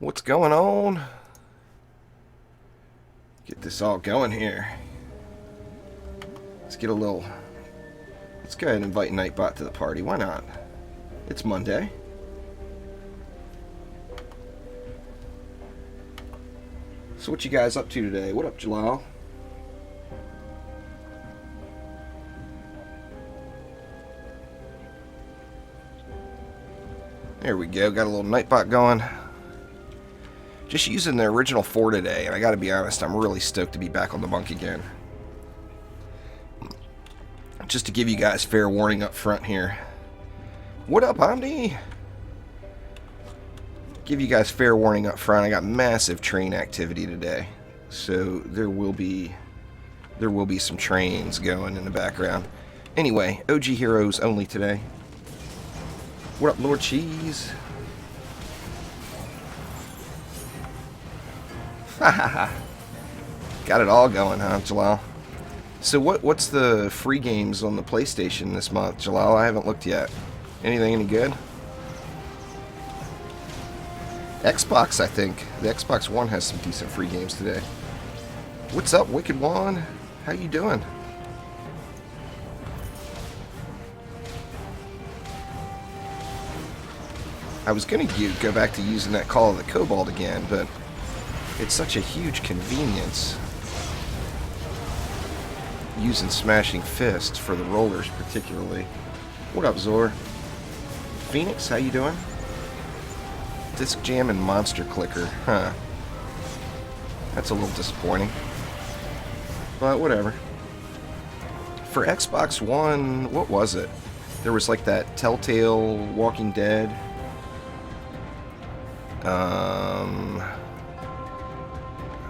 What's going on? Get this all going here. Let's go ahead and invite Nightbot to the party. Why not? It's Monday. So what you guys up to today? What up, Jalal? There we go. Got a little Nightbot going. Just using the original 4 today, and I gotta be honest, I'm really stoked to be back on the monk again. Just to give you guys fair warning up front here. What up, Omni? Give you guys fair warning up front. I got massive train activity today, so there will be some trains going in the background. Anyway, OG heroes only today. What up, Lord Cheese? Got it all going, huh, Jalal? So what's the free games on the PlayStation this month, Jalal? I haven't looked yet. Anything any good? Xbox, I think. The Xbox One has some decent free games today. What's up, Wicked One? How you doing? I was going to go back to using that Call of the Cobalt again, but it's such a huge convenience using Smashing Fist for the rollers particularly. What up, Zor? Phoenix, how you doing? Disc Jam and Monster Clicker. Huh. That's a little disappointing. But whatever. For Xbox One, what was it? There was like that Telltale Walking Dead.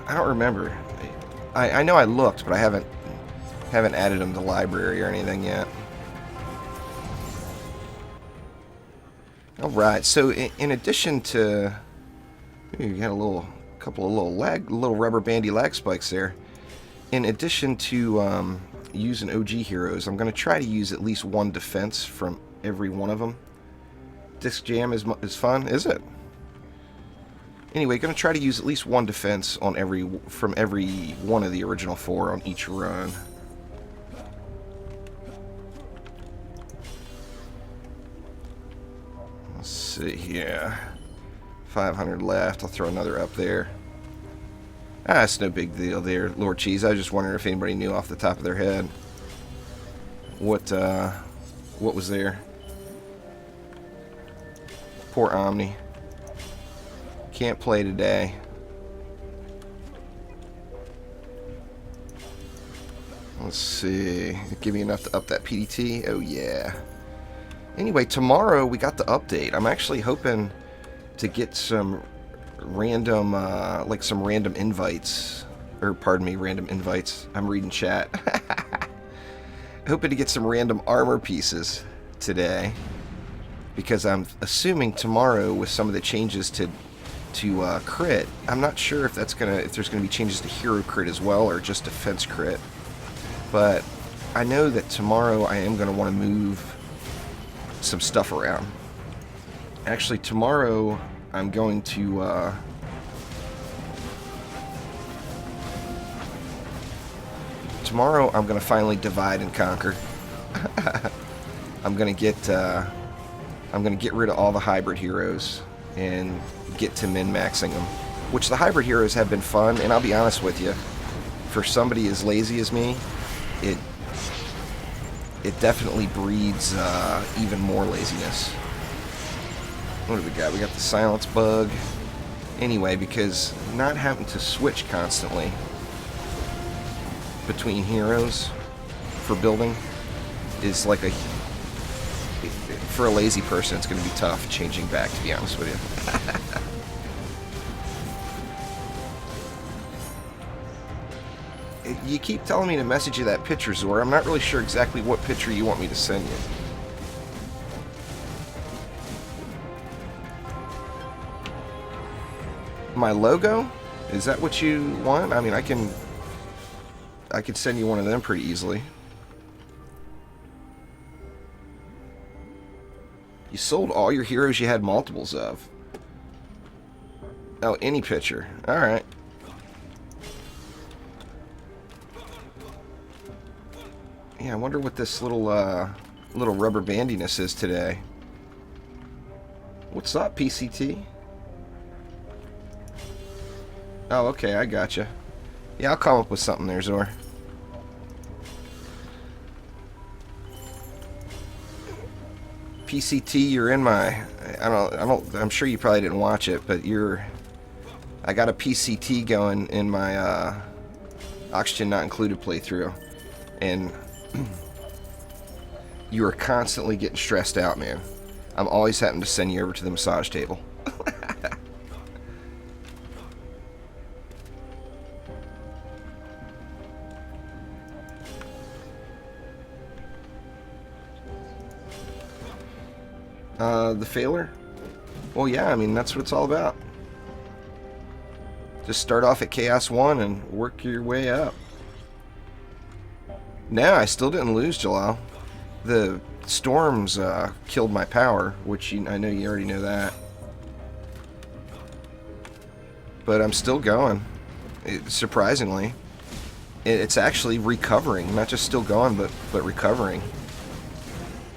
I don't remember. I know I looked, but I haven't added them to the library or anything yet. Alright, so in addition to... You got a couple of little rubber bandy lag spikes there. In addition to using OG heroes, I'm going to try to use at least one defense from every one of them. Disc Jam is fun, is it? Anyway, going to try to use at least one defense on from every one of the original 4 on each run. Let's see here. 500 left. I'll throw another up there. Ah, it's no big deal there, Lord Cheese. I was just wondering if anybody knew off the top of their head what was there. Poor Omni. Can't play today. Let's see. Give me enough to up that PDT? Oh yeah. Anyway, tomorrow we got the update. I'm actually hoping to get some random, some random invites. Or, pardon me, random invites. I'm reading chat. Hoping to get some random armor pieces today. Because I'm assuming tomorrow with some of the changes to crit, I'm not sure if there's gonna be changes to hero crit as well or just defense crit. But I know that tomorrow I am gonna want to move some stuff around. Actually, tomorrow I'm going to finally divide and conquer. I'm gonna get rid of all the hybrid heroes and get to min-maxing them. Which the hybrid heroes have been fun, and I'll be honest with you, for somebody as lazy as me, it definitely breeds even more laziness. What do we got? We got the silence bug. Anyway, because not having to switch constantly between heroes for building is like for a lazy person, it's going to be tough changing back, to be honest with you. You keep telling me to message you that picture, Zor. I'm not really sure exactly what picture you want me to send you. My logo? Is that what you want? I mean, I can send you one of them pretty easily. You sold all your heroes you had multiples of. Oh, any pitcher. Alright. Yeah, I wonder what this little rubber bandiness is today. What's up, PCT? Oh, okay, I gotcha. Yeah, I'll come up with something there, Zor. PCT, you're in my... I'm sure you probably didn't watch it, but I got a PCT going in my Oxygen Not Included playthrough. And you are constantly getting stressed out, man. I'm always having to send you over to the massage table. The failure? Well, yeah, I mean, that's what it's all about. Just start off at Chaos 1 and work your way up. No, I still didn't lose, Jalal. The storms killed my power, which I know you already know that. But I'm still going. Surprisingly. It's actually recovering. Not just still going, but recovering.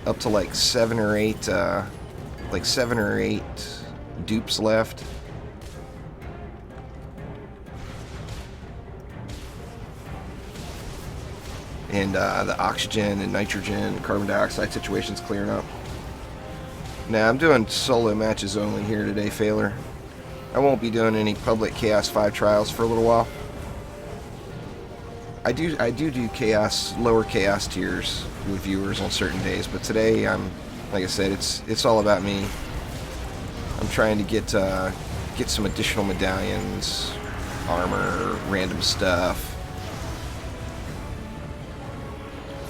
Up to like 7 or 8 dupes left. And the oxygen and nitrogen and carbon dioxide situation's clearing up. Now I'm doing solo matches only here today, Failer. I won't be doing any public Chaos 5 trials for a little while. I do Chaos, lower Chaos tiers with viewers on certain days, but today like I said, it's all about me. I'm trying to get some additional medallions, armor, random stuff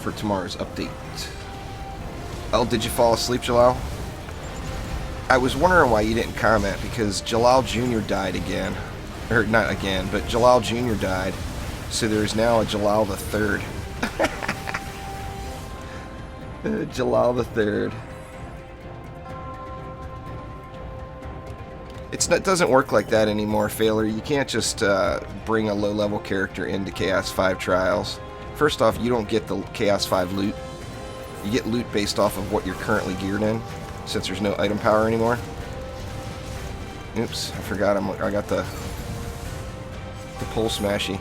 for tomorrow's update. Oh, did you fall asleep, Jalal? I was wondering why you didn't comment, because Jalal Jr. died again. Or, not again, but Jalal Jr. died. So there's now a Jalal the Third. Jalal the Third. It doesn't work like that anymore, Failer. You can't just bring a low-level character into Chaos 5 trials. First off, you don't get the Chaos 5 loot. You get loot based off of what you're currently geared in, since there's no item power anymore. Oops, I forgot I got the pole smashy.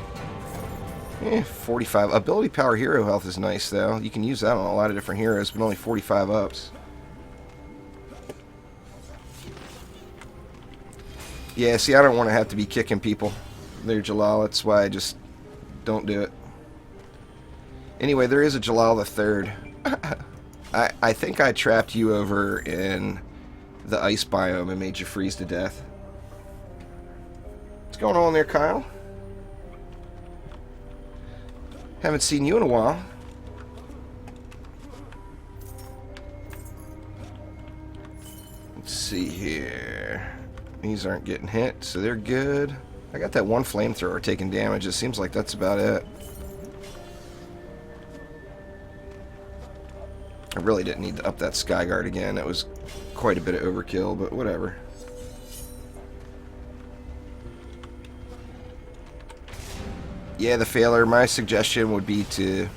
45. Ability power hero health is nice, though. You can use that on a lot of different heroes, but only 45 ups. Yeah, see, I don't want to have to be kicking people there, Jalal. That's why I just don't do it. Anyway, there is a Jalal the Third. I think I trapped you over in the ice biome and made you freeze to death. What's going on there, Kyle? Haven't seen you in a while. Let's see here. These aren't getting hit, so they're good. I got that one flamethrower taking damage. It seems like that's about it. I really didn't need to up that Skyguard again. That was quite a bit of overkill, but whatever. Yeah, the Failure, my suggestion would be to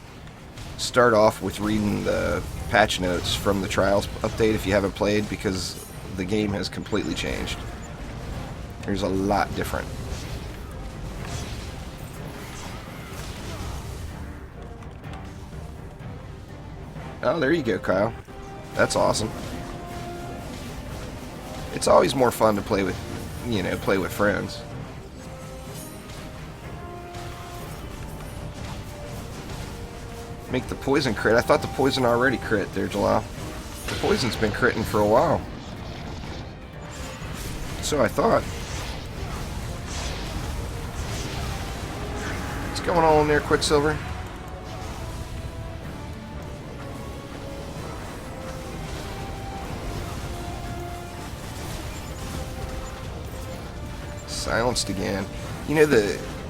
start off with reading the patch notes from the Trials update if you haven't played, because the game has completely changed. There's a lot different. Oh, there you go, Kyle. That's awesome. It's always more fun to play with, play with friends. Make the poison crit. I thought the poison already crit there, Jalal. The poison's been critting for a while. So I thought. What's going on in there, Quicksilver? Silenced again.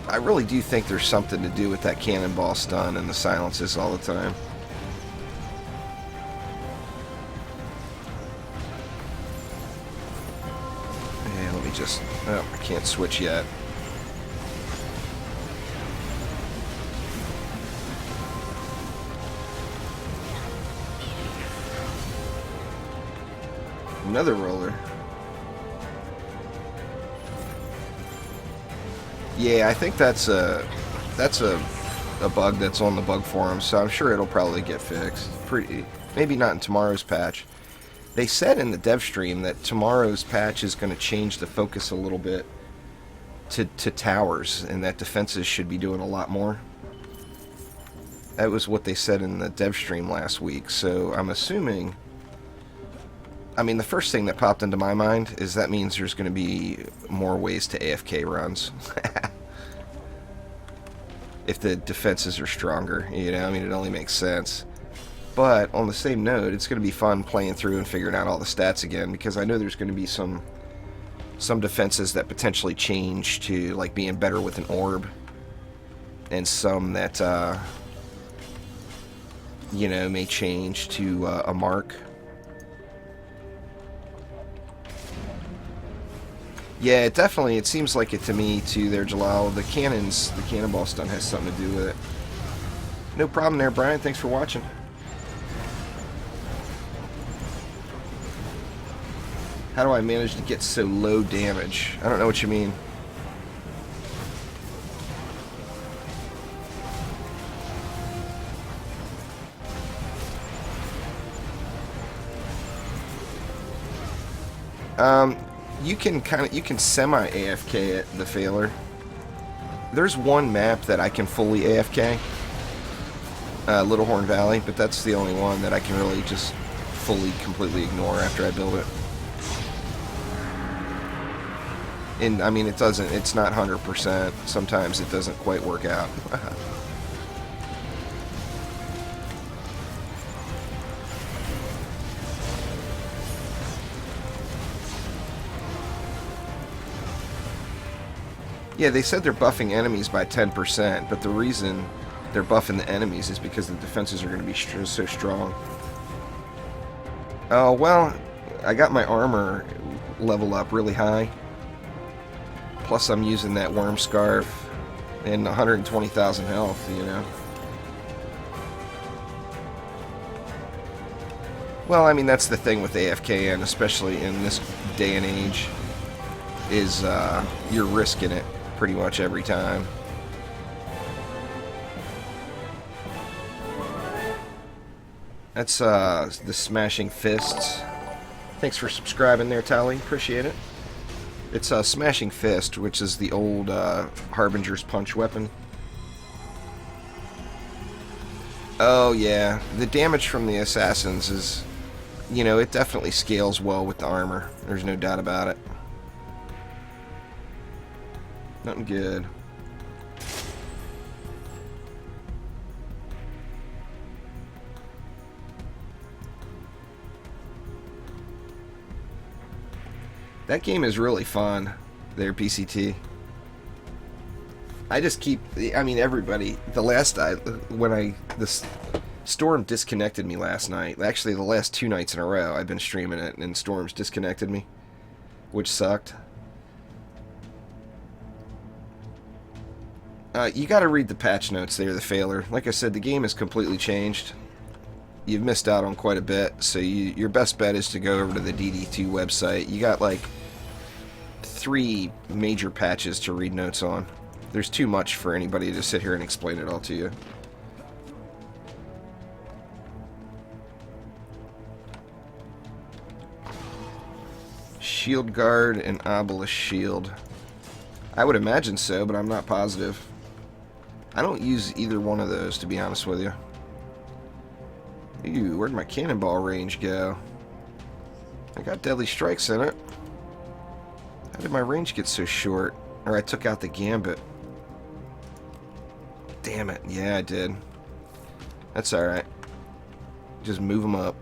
I really do think there's something to do with that cannonball stun and the silences all the time. Yeah, let me just Oh, I can't switch yet. Another roller. Yeah, I think that's a bug that's on the bug forum, so I'm sure it'll probably get fixed. Maybe not in tomorrow's patch. They said in the dev stream that tomorrow's patch is going to change the focus a little bit to towers, and that defenses should be doing a lot more. That was what they said in the dev stream last week, so I'm assuming... I mean, the first thing that popped into my mind is that means there's going to be more ways to AFK runs. If the defenses are stronger, you know, I mean, it only makes sense. But on the same note, it's going to be fun playing through and figuring out all the stats again, because I know there's going to be some defenses that potentially change to, like, being better with an orb, and some that, you know, may change to a mark. Yeah, it seems like it to me, too, there, Jalal. The cannonball stun has something to do with it. No problem there, Brian. Thanks for watching. How do I manage to get so low damage? I don't know what you mean. You can semi AFK at the Failer. There's one map that I can fully AFK, Little Horn Valley, but that's the only one that I can really just fully, completely ignore after I build it. And I mean, it's not 100%. Sometimes it doesn't quite work out. Yeah, they said they're buffing enemies by 10%, but the reason they're buffing the enemies is because the defenses are going to be so strong. Oh, well, I got my armor level up really high. Plus I'm using that worm scarf and 120,000 health, you know. Well, I mean, that's the thing with AFK, and especially in this day and age, is you're risking it pretty much every time. That's the Smashing Fists. Thanks for subscribing there, Tally. Appreciate it. It's Smashing Fist, which is the old Harbinger's Punch weapon. Oh, yeah. The damage from the assassins is, you know, it definitely scales well with the armor. There's no doubt about it. Nothing good. That game is really fun there, PCT. I just keep, I mean, everybody, this Storm disconnected me last night. Actually, the last 2 nights in a row, I've been streaming it, and Storm's disconnected me, which sucked. You gotta read the patch notes there, the Failer. Like I said, the game has completely changed. You've missed out on quite a bit, so your best bet is to go over to the DD2 website. You got like 3 major patches to read notes on. There's too much for anybody to sit here and explain it all to you. Shield Guard and Obelisk Shield. I would imagine so, but I'm not positive. I don't use either one of those, to be honest with you. Ew, where'd my cannonball range go? I got Deadly Strikes in it. How did my range get so short? Or I took out the Gambit. Damn it. Yeah, I did. That's alright. Just move them up.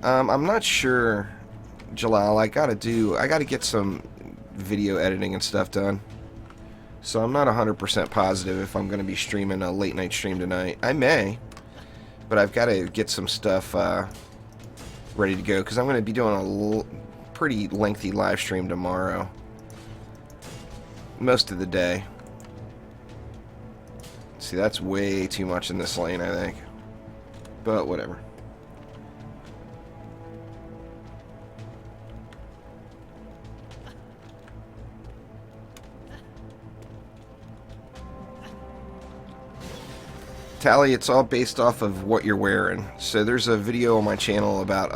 I'm not sure, Jalal. I gotta get some video editing and stuff done. So I'm not 100% positive if I'm going to be streaming a late night stream tonight. I may, but I've got to get some stuff ready to go, because I'm going to be doing a pretty lengthy live stream tomorrow. Most of the day. See, that's way too much in this lane, I think. But whatever. Tally, it's all based off of what you're wearing. So there's a video on my channel about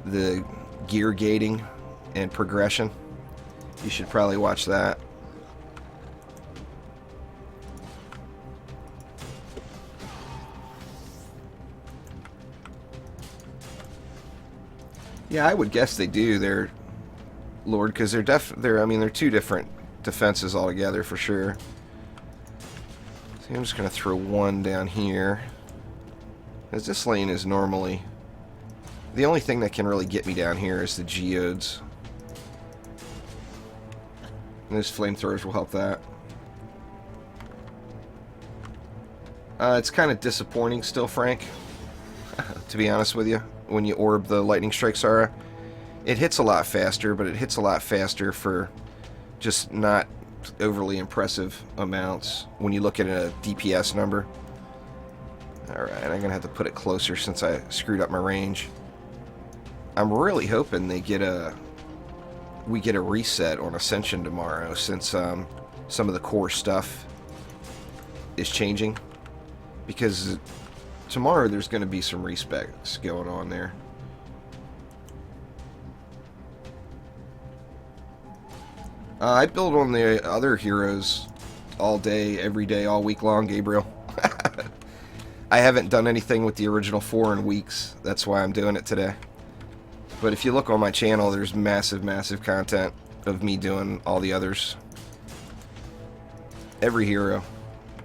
the gear gating and progression. You should probably watch that. Yeah, I would guess they do. They're Lord, because they're two different defenses altogether for sure. So I'm just going to throw one down here, as this lane is normally the only thing that can really get me down here is the geodes. And those flamethrowers will help that. It's kind of disappointing still, Frank, to be honest with you, when you orb the lightning strike Sara. It hits a lot faster, but it hits a lot faster for just not overly impressive amounts when you look at a DPS number. Alright, I'm going to have to put it closer since I screwed up my range. I'm really hoping we get a reset on Ascension tomorrow, since some of the core stuff is changing. Because tomorrow there's going to be some respecs going on there. I build on the other heroes all day, every day, all week long, Gabriel. I haven't done anything with the original 4 in weeks. That's why I'm doing it today. But if you look on my channel, there's massive, massive content of me doing all the others. Every hero.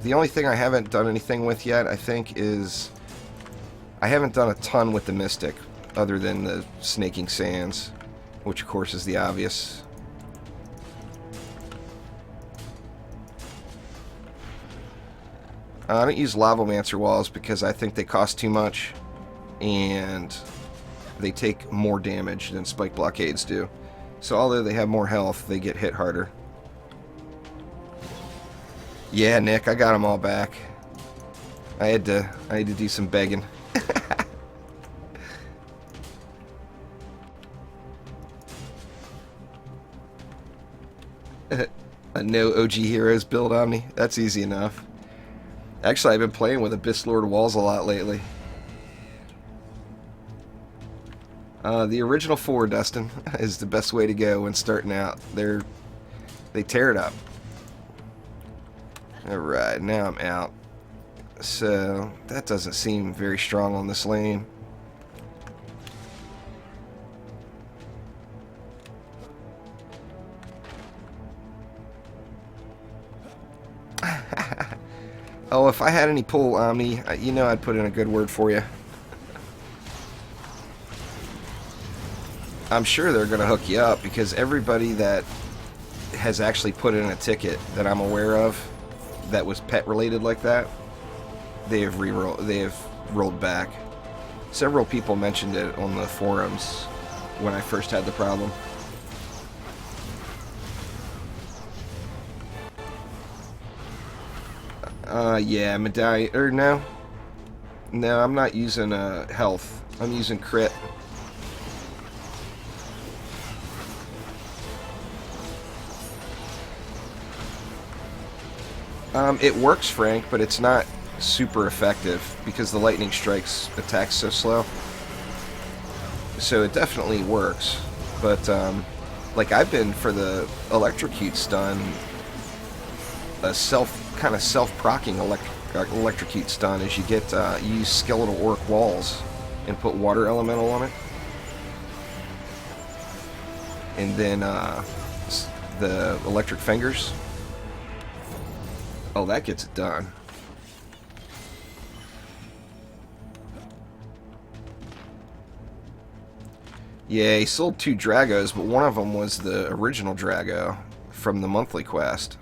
The only thing I haven't done anything with yet, I think, is I haven't done a ton with the Mystic, other than the Snaking Sands, which of course is the obvious. I don't use Lavamancer walls because I think they cost too much, and they take more damage than Spike Blockades do. So although they have more health, they get hit harder. Yeah, Nick, I got them all back. I had to do some begging. A no OG Heroes build on me? That's easy enough. Actually, I've been playing with Abyss Lord walls a lot lately. The original 4, Dustin, is the best way to go when starting out. They tear it up. Alright, now I'm out. So, that doesn't seem very strong on this lane. Oh, if I had any pull Omni, you know I'd put in a good word for you. I'm sure they're going to hook you up, because everybody that has actually put in a ticket that I'm aware of that was pet related like that, they have rolled back. Several people mentioned it on the forums when I first had the problem. Yeah, medallion, or no, I'm not using health. I'm using crit. It works, Frank, but it's not super effective because the lightning strikes attacks so slow. So it definitely works, but like I've been for the electrocute stun, a kind of self-procking electrocute stun is you use skeletal orc walls and put water elemental on it, and then the electric fingers. Oh, that gets it done. Yeah, he sold 2 Dragos, but one of them was the original Drago from the monthly quest,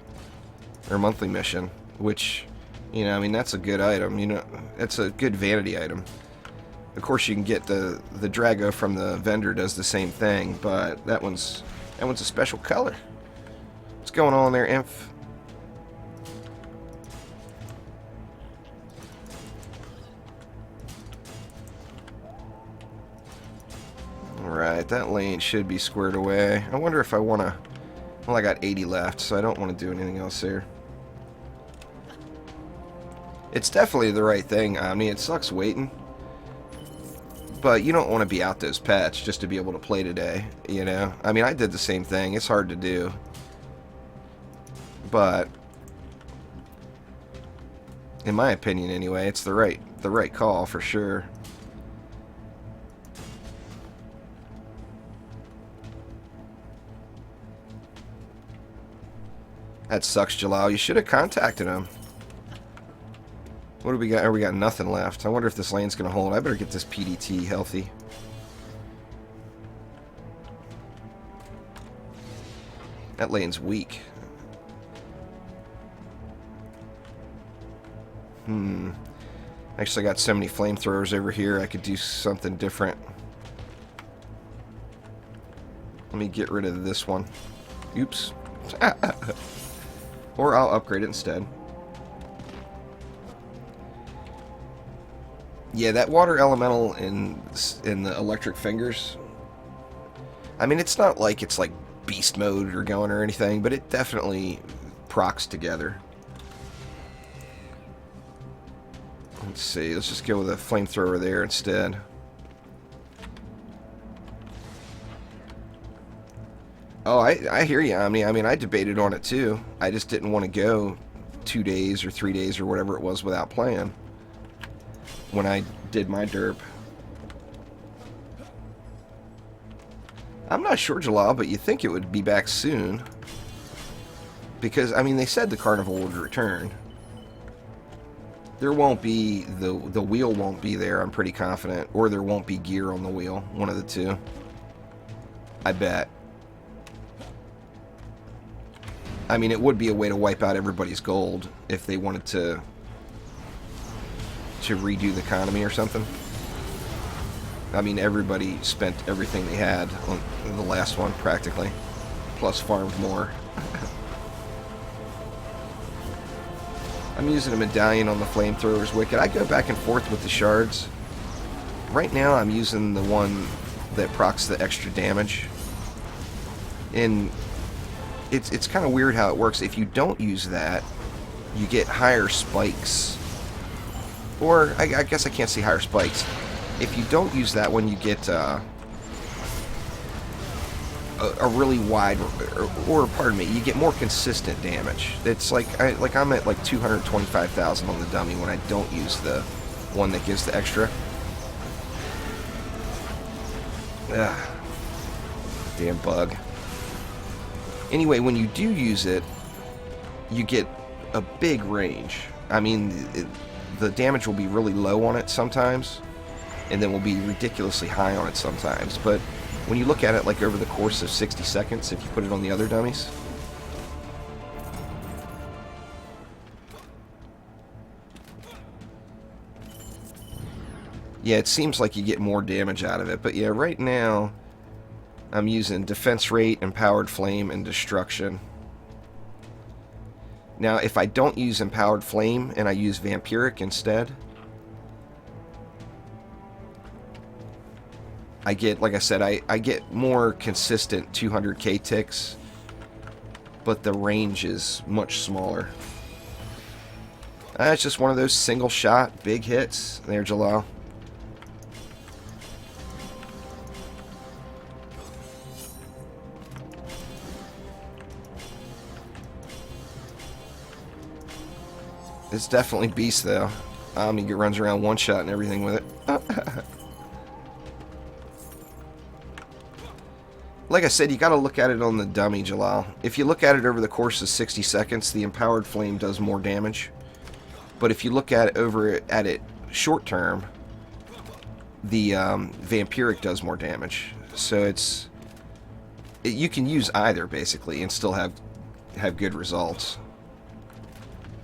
or monthly mission, which You know, I mean, that's a good item. You know, that's a good vanity item. Of course, you can get the Drago from the vendor does the same thing, but that one's a special color. What's going on there, Inf? Alright, that lane should be squared away. I wonder if I want to... Well, I got 80 left, so I don't want to do anything else here. It's definitely the right thing. I mean, it sucks waiting. But you don't want to be out those pets just to be able to play today, you know? I mean, I did the same thing. It's hard to do. But... in my opinion, anyway, it's the right call for sure. That sucks, Jalal. You should have contacted him. What do we got? Oh, we got nothing left. I wonder if this lane's going to hold. I better get this PDT healthy. That lane's weak. Actually, I got so many flamethrowers over here, I could do something different. Let me get rid of this one. Oops. Or I'll upgrade it instead. Yeah, that water elemental in the electric fingers. I mean, it's not like it's like beast mode or going or anything, but it definitely procs together. Let's see. Let's just go with a flamethrower there instead. Oh, I hear you, Omni. I mean, I debated on it too. I just didn't want to go 2 days or 3 days or whatever it was without playing when I did my derp. I'm not sure, Jalal, but you think it would be back soon. Because, I mean, they said the carnival would return. There won't be, the wheel won't be there, I'm pretty confident. Or there won't be gear on the wheel. One of the two. I bet. I mean, it would be a way to wipe out everybody's gold if they wanted to redo the economy or something. I mean, everybody spent everything they had on the last one, practically. Plus farmed more. I'm using a medallion on the flamethrowers wicked. I go back and forth with the shards. Right now, I'm using the one that procs the extra damage. And it's kind of weird how it works. If you don't use that, you get higher spikes. Or, I guess I can't see higher spikes. If you don't use that one, you get a really wide, or pardon me, you get more consistent damage. It's like I'm at like 225,000 on the dummy when I don't use the one that gives the extra. Ugh. Damn bug. Anyway, when you do use it, you get a big range. I mean, the damage will be really low on it sometimes, and then will be ridiculously high on it sometimes. But when you look at it like over the course of 60 seconds, if you put it on the other dummies, yeah, it seems like you get more damage out of it. But yeah, right now I'm using defense rate, empowered flame, and destruction. Now, if I don't use empowered flame and I use vampiric instead, I get, like I said, I get more consistent 200k ticks, but the range is much smaller. It's just one of those single shot big hits. There, Jalal. It's definitely beast though. Omni runs around one shot and everything with it. Like I said, you got to look at it on the dummy, Jalal. If you look at it over the course of 60 seconds, the empowered flame does more damage. But if you look at it short term, the vampiric does more damage. So you can use either basically and still have good results.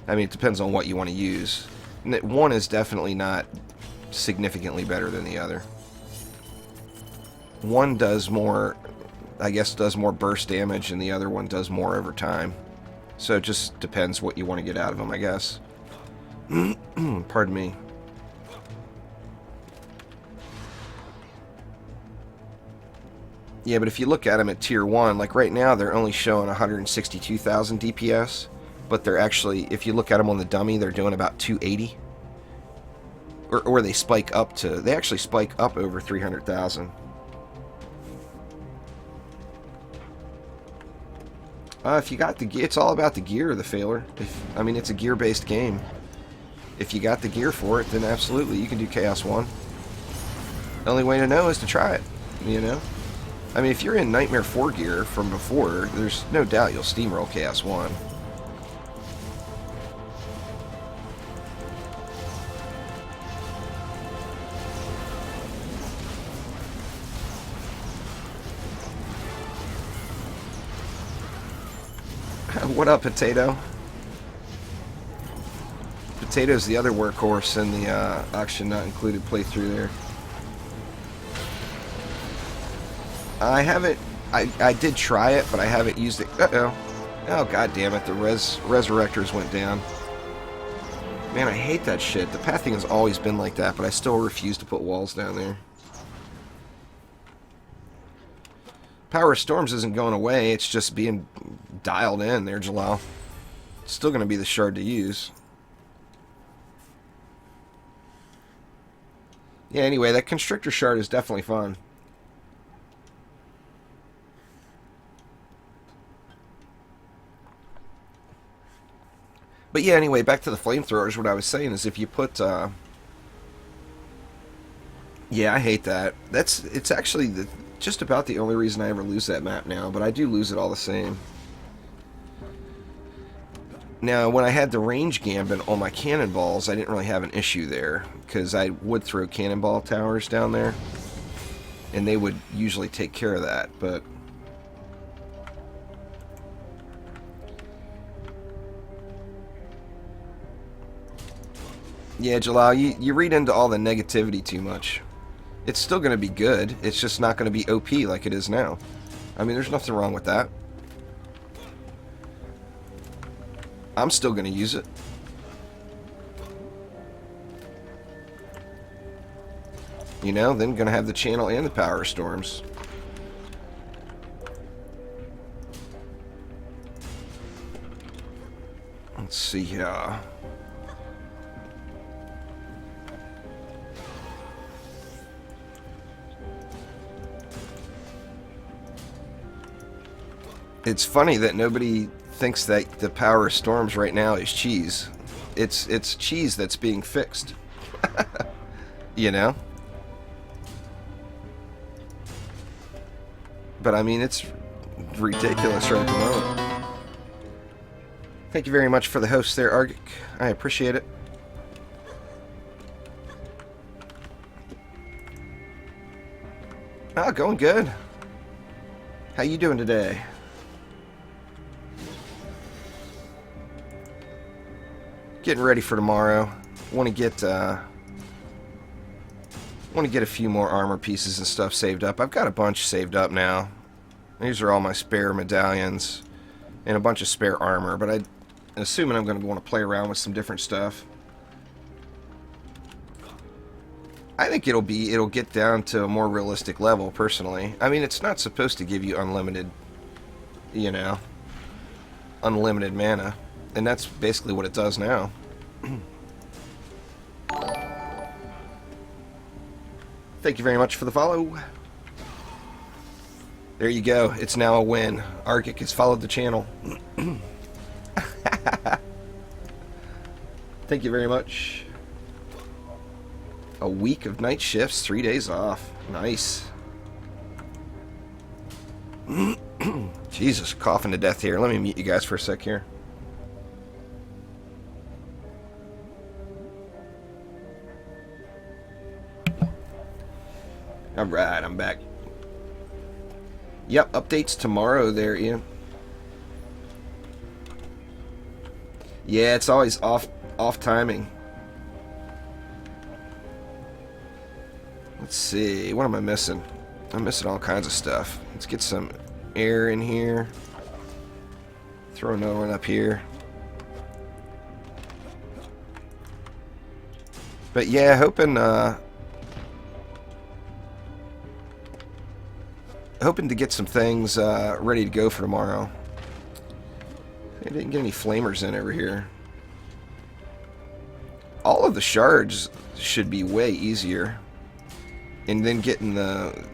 I mean, it depends on what you want to use. One is definitely not significantly better than the other. One does more, I guess, does more burst damage, and the other one does more over time. So it just depends what you want to get out of them, I guess. Pardon me. Yeah, but if you look at them at Tier 1, like right now, they're only showing 162,000 DPS. But they're actually, if you look at them on the dummy, they're doing about 280. Or they spike up to, they actually spike up over 300,000. If you got the gear, it's all about the gear, the Failer. I mean, it's a gear-based game. If you got the gear for it, then absolutely, you can do Chaos 1. The only way to know is to try it, you know? I mean, if you're in Nightmare 4 gear from before, there's no doubt you'll steamroll Chaos 1. What up, Potato? Potato's the other workhorse in the auction not included playthrough there. I haven't. I did try it, but I haven't used it. Uh-oh. Oh, god damn it. The resurrectors went down. Man, I hate that shit. The pathing has always been like that, but I still refuse to put walls down there. Power of Storms isn't going away. It's just being dialed in there, Jalal. It's still going to be the shard to use. Yeah, anyway, that Constrictor shard is definitely fun. But yeah, anyway, back to the flamethrowers. What I was saying is if you put... Yeah, I hate that. It's actually just about the only reason I ever lose that map now, but I do lose it all the same. Now, when I had the range gambit on my cannonballs, I didn't really have an issue there, because I would throw cannonball towers down there, and they would usually take care of that, but... Yeah, Jalal, you read into all the negativity too much. It's still going to be good, it's just not going to be OP like it is now. I mean, there's nothing wrong with that. I'm still going to use it. You know, then going to have the channel and the power storms. Let's see here. It's funny that nobody thinks that the power of storms right now is cheese. It's cheese that's being fixed. You know? But I mean, it's ridiculous right at the moment. Thank you very much for the host there, Argic. I appreciate it. Oh, going good. How you doing today? Getting ready for tomorrow. Want to get a few more armor pieces and stuff saved up. I've got a bunch saved up now. These are all my spare medallions and a bunch of spare armor, but I'm assuming I'm going to want to play around with some different stuff. I think it'll get down to a more realistic level, personally. I mean, it's not supposed to give you unlimited, you know, unlimited mana. And that's basically what it does now. Thank you very much for the follow. There you go. It's now a win. Argic has followed the channel. Thank you very much. A week of night shifts, 3 days off. Nice. Jesus, coughing to death here. Let me mute you guys for a sec here. Alright, I'm back. Yep, updates tomorrow there, Ian. Yeah, it's always off timing. Let's see, what am I missing? I'm missing all kinds of stuff. Let's get some air in here. Throw another one up here. But yeah, hoping to get some things ready to go for tomorrow. I didn't get any flamers in over here. All of the shards should be way easier. And then getting the...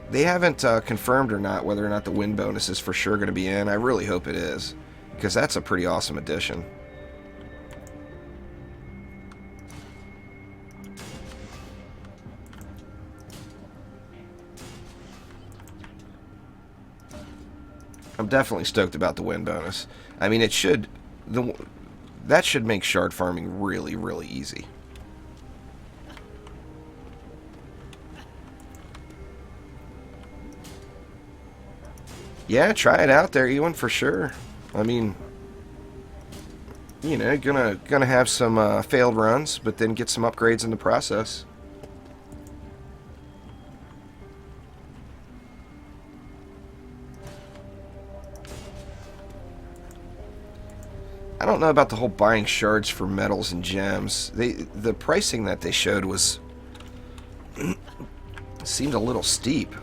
They haven't confirmed or not whether or not the win bonus is for sure going to be in. I really hope it is, because that's a pretty awesome addition. I'm definitely stoked about the win bonus. I mean, it should... that should make shard farming really, really easy. Yeah, try it out there, Ewan, for sure. I mean, you know, gonna have some failed runs, but then get some upgrades in the process. I don't know about the whole buying shards for metals and gems. The pricing that they showed was seemed a little steep,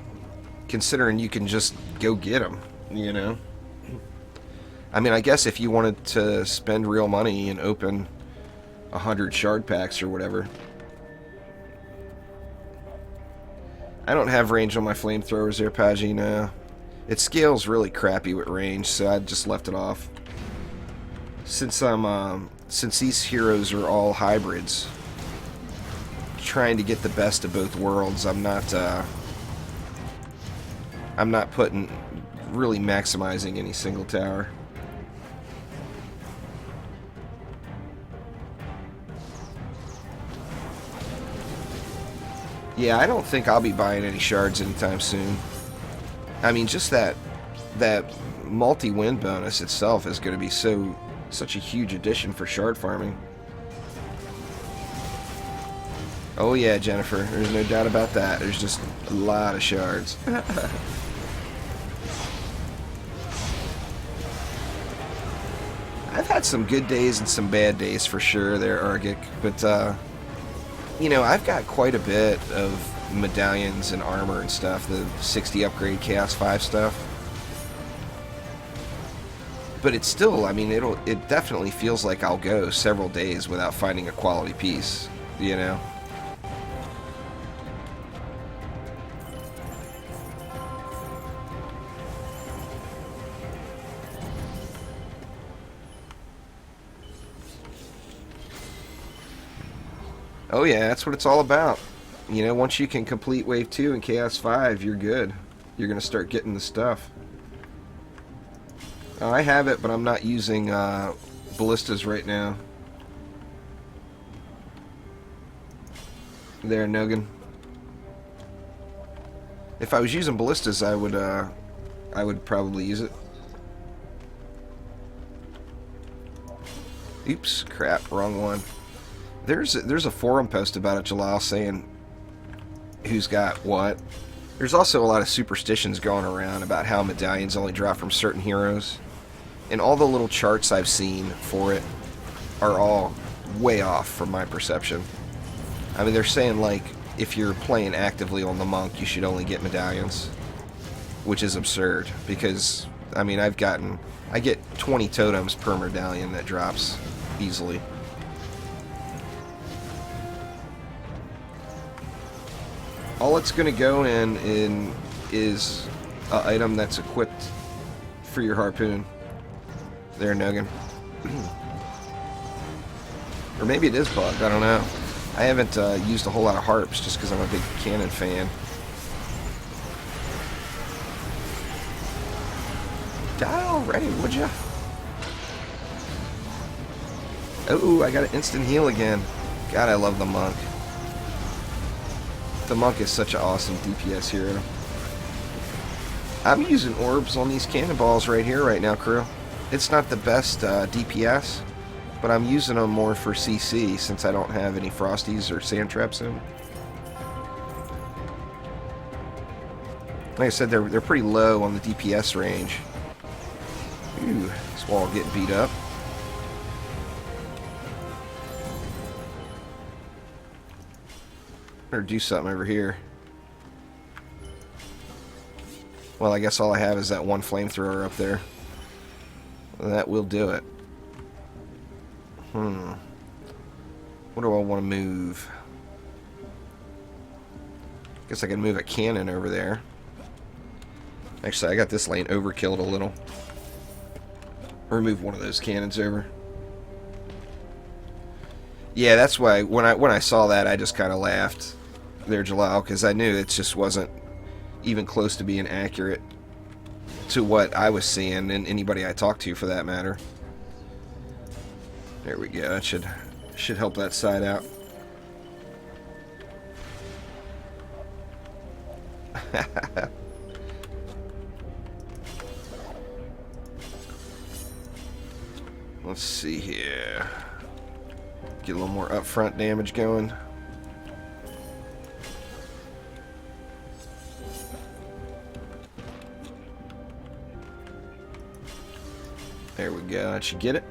considering you can just go get them, you know? I mean, I guess if you wanted to spend real money and open 100 shard packs or whatever. I don't have range on my flamethrowers there, Paggy, no. It scales really crappy with range, so I just left it off. Since these heroes are all hybrids, trying to get the best of both worlds, I'm not really maximizing any single tower. Yeah, I don't think I'll be buying any shards anytime soon. I mean, just that multi-win bonus itself is going to be such a huge addition for shard farming. Oh yeah, Jennifer, there's no doubt about that. There's just a lot of shards. I've had some good days and some bad days for sure there, Argic, but you know, I've got quite a bit of medallions and armor and stuff, the 60 upgrade Chaos 5 stuff. But it's still, I mean, it definitely feels like I'll go several days without finding a quality piece, you know? Oh yeah, that's what it's all about. You know, once you can complete Wave 2 and Chaos 5, you're good. You're going to start getting the stuff. I have it, but I'm not using ballistas right now. There, Nogan. If I was using ballistas, I would probably use it. Oops, crap, wrong one. There's a forum post about it, Jalal, saying who's got what. There's also a lot of superstitions going around about how medallions only drop from certain heroes. And all the little charts I've seen for it are all way off from my perception. I mean, they're saying, like, if you're playing actively on the monk, you should only get medallions. Which is absurd, because, I mean, I get 20 totems per medallion that drops easily. All it's going to go in is an item that's equipped for your harpoon. There, Nogan. Or maybe it is bugged, I don't know. I haven't used a whole lot of harps just because I'm a big cannon fan. Die already, would ya? Oh, I got an instant heal again. God, I love the monk. The monk is such an awesome DPS hero. I'm using orbs on these cannonballs right here right now, crew. It's not the best DPS, but I'm using them more for CC since I don't have any frosties or sand traps in. Like I said, they're pretty low on the DPS range. Ooh, this wall getting beat up. Better do something over here. Well, I guess all I have is that one flamethrower up there. That will do it. What do I want to move? Guess I can move a cannon over there. Actually, I got this lane overkilled a little. Remove one of those cannons over. Yeah, that's why when I saw that, I just kind of laughed there, Jalal, because I knew it just wasn't even close to being accurate to what I was seeing and anybody I talked to for that matter. There we go. That should help that side out. Let's see here. Get a little more upfront damage going. There we go. That should get it.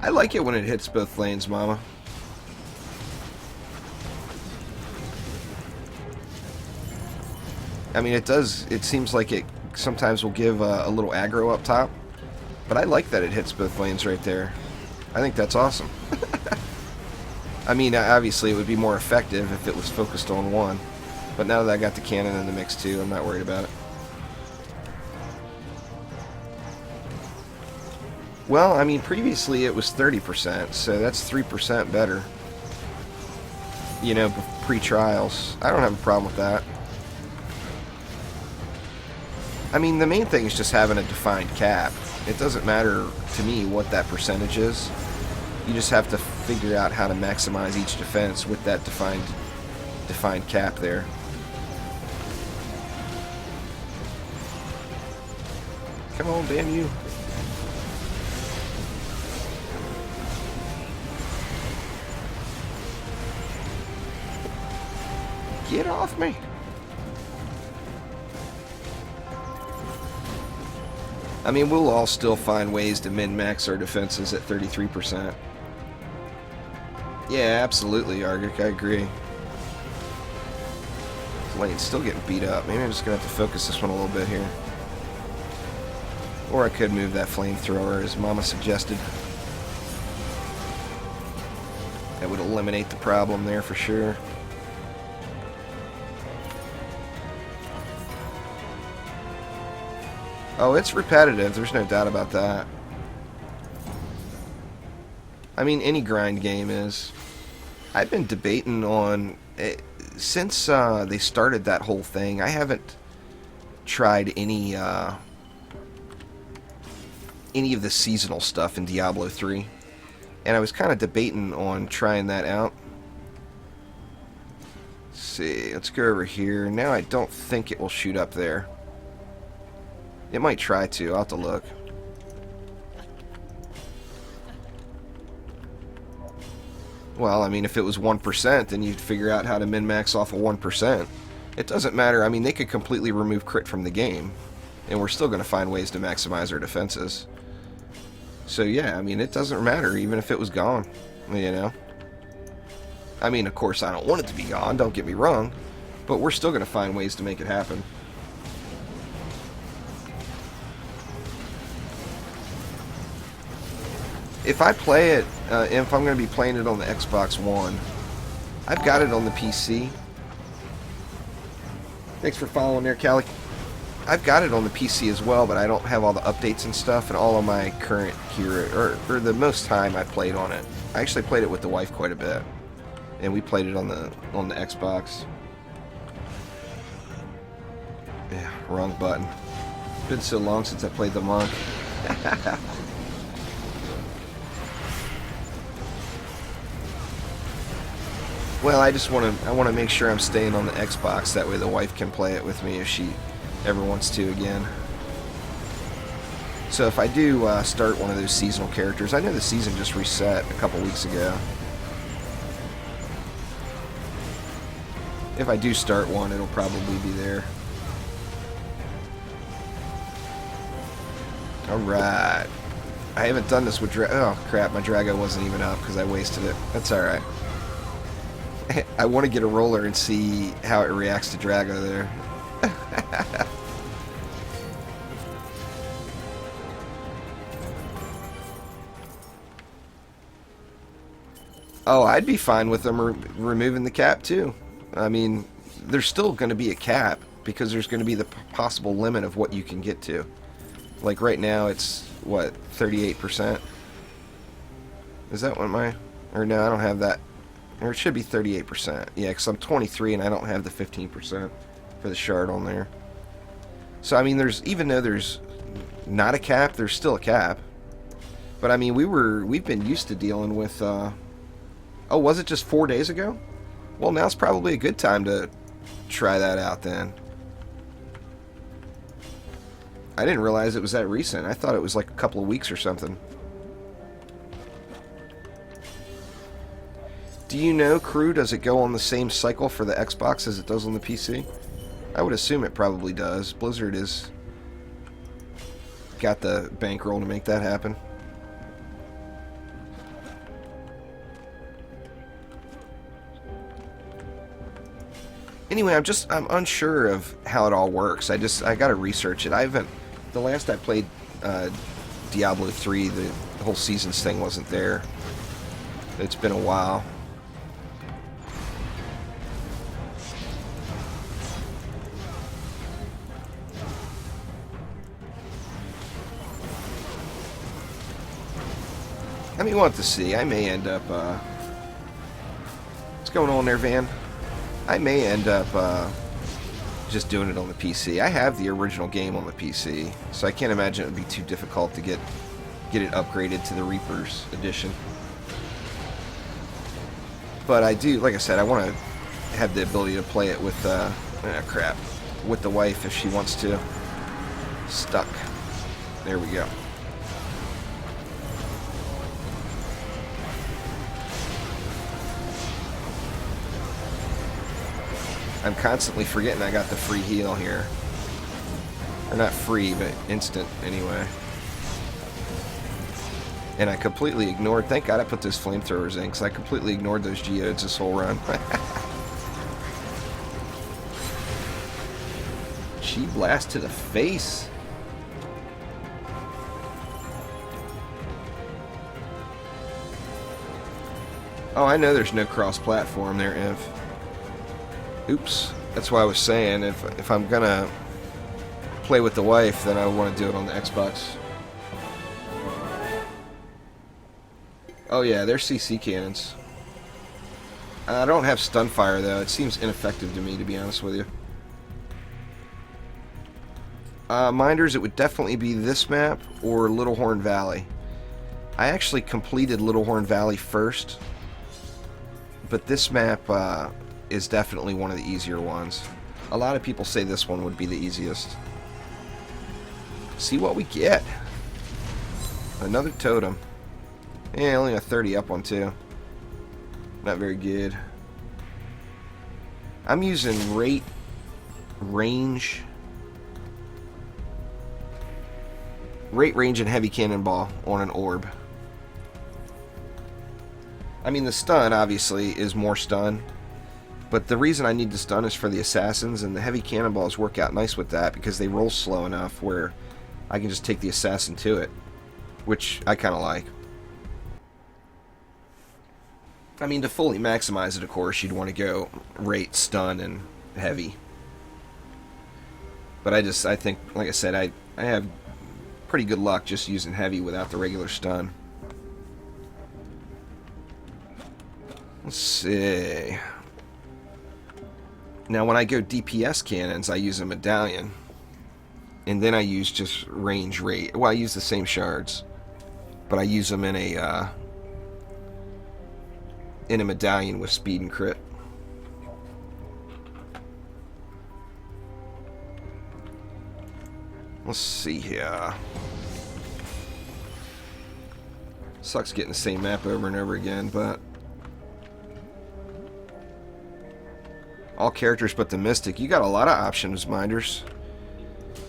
I like it when it hits both lanes, Mama. I mean, it does. It seems like it sometimes will give a little aggro up top. But I like that it hits both lanes right there. I think that's awesome. I mean, obviously it would be more effective if it was focused on one. But now that I got the cannon in the mix too, I'm not worried about it. Well, I mean, previously it was 30%, so that's 3% better. You know, pre-trials. I don't have a problem with that. I mean, the main thing is just having a defined cap. It doesn't matter to me what that percentage is. You just have to figure out how to maximize each defense with that defined cap there. Come on, damn you. Get off me. I mean, we'll all still find ways to min-max our defenses at 33%. Yeah, absolutely, Argic, I agree. This lane's still getting beat up. Maybe I'm just going to have to focus this one a little bit here. Or I could move that flamethrower, as Mama suggested. That would eliminate the problem there for sure. Oh, it's repetitive. There's no doubt about that. I mean, any grind game is. I've been debating on... since they started that whole thing, I haven't tried any of the seasonal stuff in Diablo 3. And I was kind of debating on trying that out. Let's see. Let's go over here. Now I don't think it will shoot up there. It might try to. I'll have to look. Well, I mean, if it was 1%, then you'd figure out how to min-max off of 1%. It doesn't matter. I mean, they could completely remove crit from the game, and we're still going to find ways to maximize our defenses. So, yeah, I mean, it doesn't matter, even if it was gone, you know? I mean, of course, I don't want it to be gone, don't get me wrong, but we're still going to find ways to make it happen. If I play it, if I'm going to be playing it on the Xbox One, I've got it on the PC. Thanks for following there, Callie. I've got it on the PC as well, but I don't have all the updates and stuff, and all of my current hero, or the most time I played on it. I actually played it with the wife quite a bit, and we played it on the Xbox. Yeah, wrong button. Been so long since I played the monk. Well, I just want to make sure I'm staying on the Xbox. That way the wife can play it with me if she ever wants to again. So if I do start one of those seasonal characters, I know the season just reset a couple weeks ago. If I do start one, it'll probably be there. Alright. I haven't done this with oh crap, my Drago wasn't even up because I wasted it. That's alright. I want to get a roller and see how it reacts to Drago there. Oh, I'd be fine with them removing the cap too. I mean, there's still going to be a cap because there's going to be the possible limit of what you can get to. Like right now, it's what, 38%? Is that what my? Or no, I don't have that. Or it should be 38%. Yeah, because I'm 23 and I don't have the 15% for the shard on there. So I mean, even though there's not a cap, there's still a cap. But I mean, we've been used to dealing with. Oh, was it just 4 days ago? Well, now's probably a good time to try that out then. I didn't realize it was that recent. I thought it was like a couple of weeks or something. Do you know, crew, does it go on the same cycle for the Xbox as it does on the PC? I would assume it probably does. Blizzard is got the bankroll to make that happen. Anyway, I'm unsure of how it all works. I gotta research it. The last I played Diablo 3, the whole seasons thing wasn't there. It's been a while. I mean, we'll have to see. I may end up, what's going on there, Van? I may end up just doing it on the PC. I have the original game on the PC, so I can't imagine it would be too difficult to get it upgraded to the Reaper's edition. But I do, like I said, I want to have the ability to play it with, with the wife if she wants to. Stuck. There we go. I'm constantly forgetting I got the free heal here. Or not free, but instant anyway. And I completely ignored... Thank God I put those flamethrowers in, because I completely ignored those geodes this whole run. Chi blast to the face. Oh, I know there's no cross-platform there, Ev. Oops. That's why I was saying, if I'm gonna play with the wife, then I want to do it on the Xbox. Oh yeah, they're CC cannons. I don't have Stunfire though. It seems ineffective to me, to be honest with you. Minders, it would definitely be this map or Little Horn Valley. I actually completed Little Horn Valley first, but this map is definitely one of the easier ones. A lot of people say this one would be the easiest. See what we get. Another totem. Yeah, only a 30 up one too. Not very good. I'm using rate, range, and heavy cannonball on an orb. I mean, the stun obviously is more stun, but the reason I need the stun is for the assassins, and the heavy cannonballs work out nice with that because they roll slow enough where I can just take the assassin to it, which I kind of like. I mean, to fully maximize it, of course, you'd want to go rate, stun, and heavy. But I think, like I said, I have pretty good luck just using heavy without the regular stun. Let's see. Now, when I go DPS cannons, I use a medallion. And then I use just range rate. Well, I use the same shards, but I use them in a medallion with speed and crit. Let's see here. Sucks getting the same map over and over again, but all characters but the Mystic. You got a lot of options, Minders.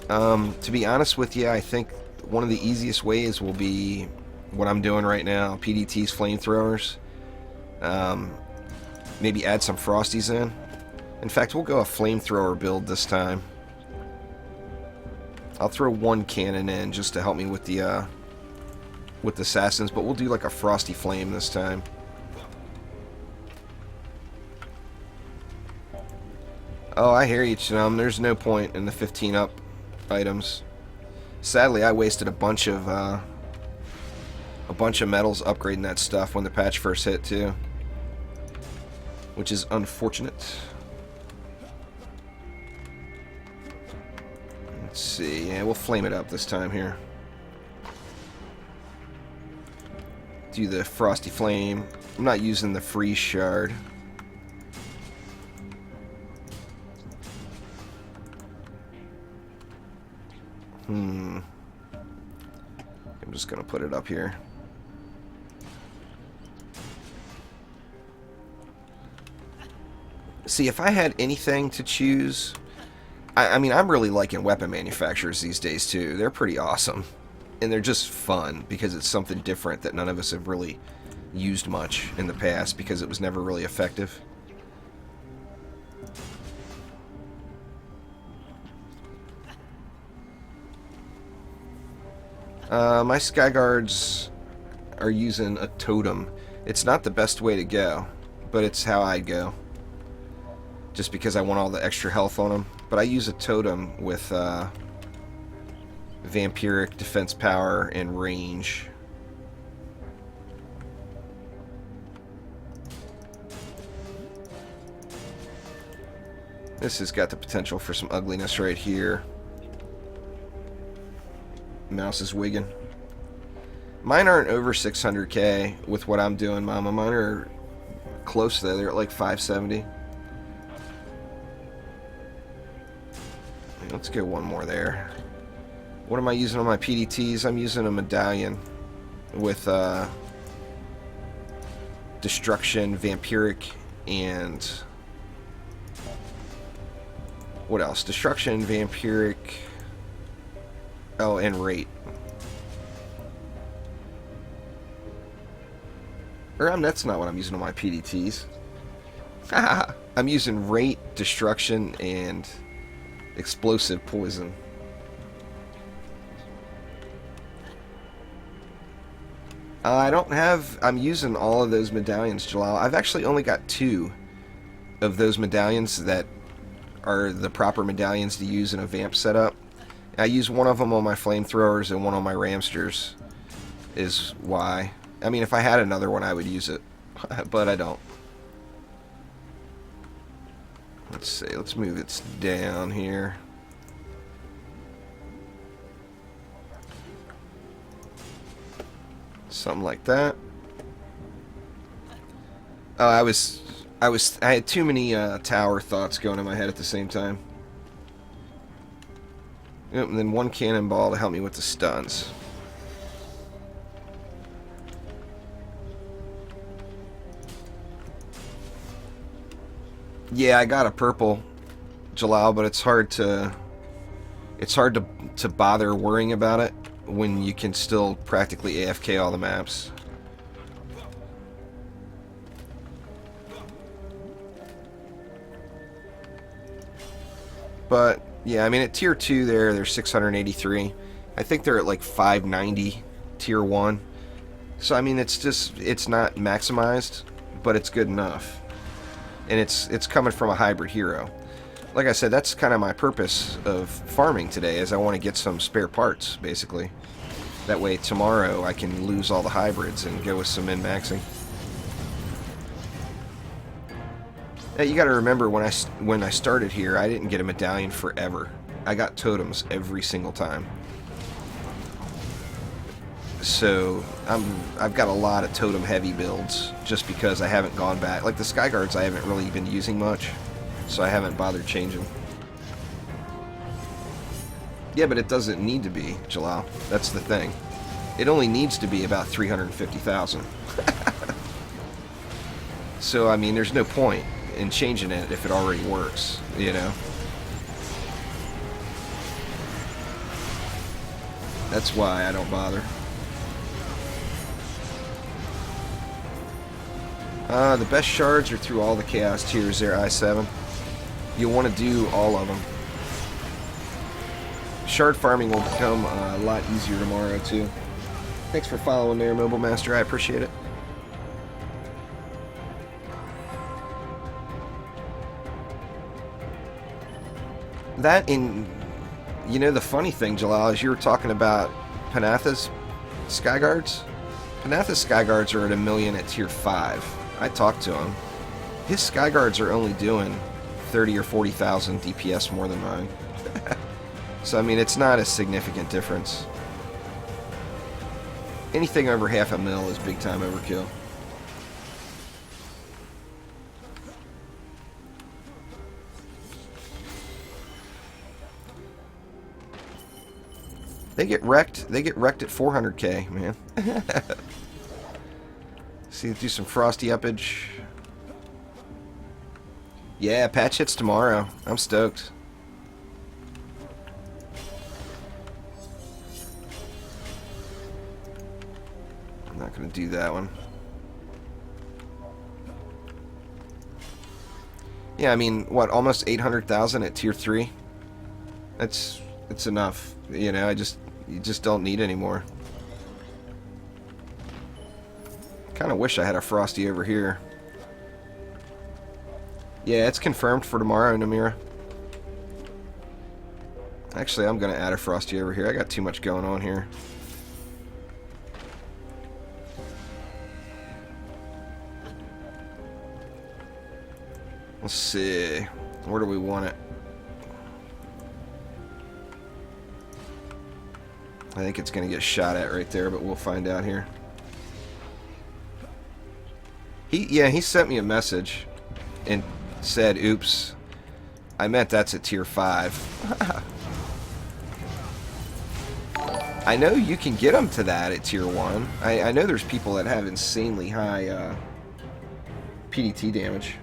To be honest with you, I think one of the easiest ways will be what I'm doing right now, PDT's flamethrowers. Maybe add some Frosties in. In fact, we'll go a flamethrower build this time. I'll throw one cannon in just to help me with the assassins, but we'll do like a Frosty Flame this time. Oh, I hear you, Chum. There's no point in the 15 up items. Sadly, I wasted a bunch of medals upgrading that stuff when the patch first hit too, which is unfortunate. Let's see. Yeah, we'll flame it up this time here. Do the Frosty Flame. I'm not using the Freeze Shard. I'm just gonna put it up here. See, if I had anything to choose, I mean, I'm really liking weapon manufacturers these days too. They're pretty awesome. And they're just fun because it's something different that none of us have really used much in the past because it was never really effective. My Skyguards are using a totem. It's not the best way to go, but it's how I'd go. Just because I want all the extra health on them. But I use a totem with vampiric defense power and range. This has got the potential for some ugliness right here. Mouse is wigging. Mine aren't over 600k with what I'm doing, Mama. Mine are close though. They're at like 570. Let's go one more there. What am I using on my PDTs? I'm using a medallion with destruction, vampiric, and what else? Destruction, vampiric, oh, and rate. Or that's not what I'm using on my PDTs. I'm using rate, destruction, and explosive poison. I'm using all of those medallions, Jalal. I've actually only got 2 of those medallions that are the proper medallions to use in a vamp setup. I use one of them on my flamethrowers and one on my ramsters, is why. I mean, if I had another one, I would use it, but I don't. Let's see, let's move it down here. Something like that. Oh, I had too many tower thoughts going in my head at the same time. Yep, and then one cannonball to help me with the stuns. Yeah, I got a purple, Jalal, but it's hard to bother worrying about it when you can still practically AFK all the maps. But yeah, I mean at tier 2 they're 683. I think they're at like 590 tier 1. So I mean it's not maximized, but it's good enough. And it's coming from a hybrid hero. Like I said, that's kind of my purpose of farming today, is I want to get some spare parts, basically. That way tomorrow I can lose all the hybrids and go with some min-maxing. Hey, you got to remember, when I started here, I didn't get a medallion forever. I got totems every single time. So I've got a lot of totem heavy builds just because I haven't gone back. Like the Skyguards I haven't really been using much, so I haven't bothered changing. Yeah, but it doesn't need to be, Jalal. That's the thing. It only needs to be about 350,000. So, I mean, there's no point in changing it if it already works, you know? That's why I don't bother. The best shards are through all the chaos tiers there, I7. You'll want to do all of them. Shard farming will become a lot easier tomorrow, too. Thanks for following there, Mobile Master. I appreciate it. That in... You know, the funny thing, Jalal, is you were talking about Panatha's Skyguards. Panatha's Skyguards are at 1 million at tier 5. I talked to him. His Skyguards are only doing 30 or 40,000 DPS more than mine. So, I mean, it's not a significant difference. Anything over half a mil is big time overkill. They get wrecked. They get wrecked at 400k, man. See, do some frosty uppage. Yeah, patch hits tomorrow. I'm stoked. I'm not gonna do that one. Yeah, I mean, what? Almost 800,000 at tier 3. It's enough. You know, you just don't need any more. Kind of wish I had a frosty over here. Yeah, it's confirmed for tomorrow, Namira. Actually, I'm gonna add a frosty over here. I got too much going on here. Let's see. Where do we want it? I think it's going to get shot at right there, but we'll find out here. He sent me a message and said, oops, I meant that's at tier 5. I know you can get them to that at tier 1. I know there's people that have insanely high PDT damage.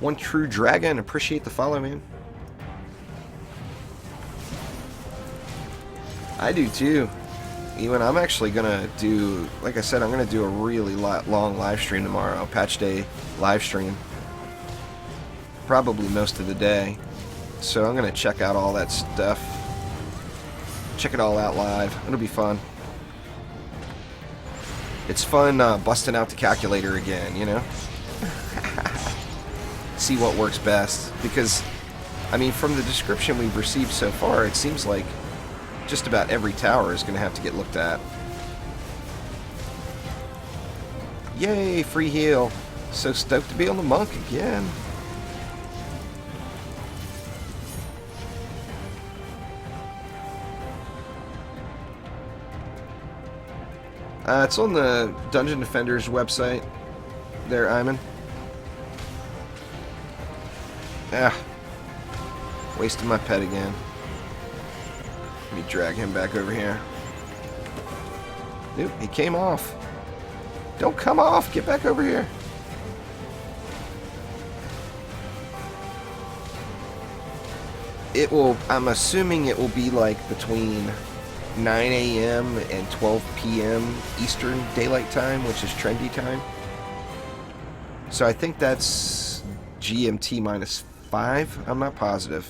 One True Dragon, appreciate the follow, man. I do too. Even I'm actually gonna do, like I said, I'm gonna do a really long live stream tomorrow, patch day live stream. Probably most of the day. So I'm gonna check out all that stuff. Check it all out live. It'll be fun. It's fun busting out the calculator again, you know? See what works best. Because, I mean, from the description we've received so far, it seems like just about every tower is going to have to get looked at. Yay, free heal. So stoked to be on the monk again. It's on the Dungeon Defenders website there, Iman. Ah, wasting my pet again. Let me drag him back over here. Nope, he came off. Don't come off, get back over here. It will, I'm assuming it will be like between 9 a.m. and 12 p.m. Eastern Daylight Time, which is trendy time. So I think that's GMT minus 5. I'm not positive.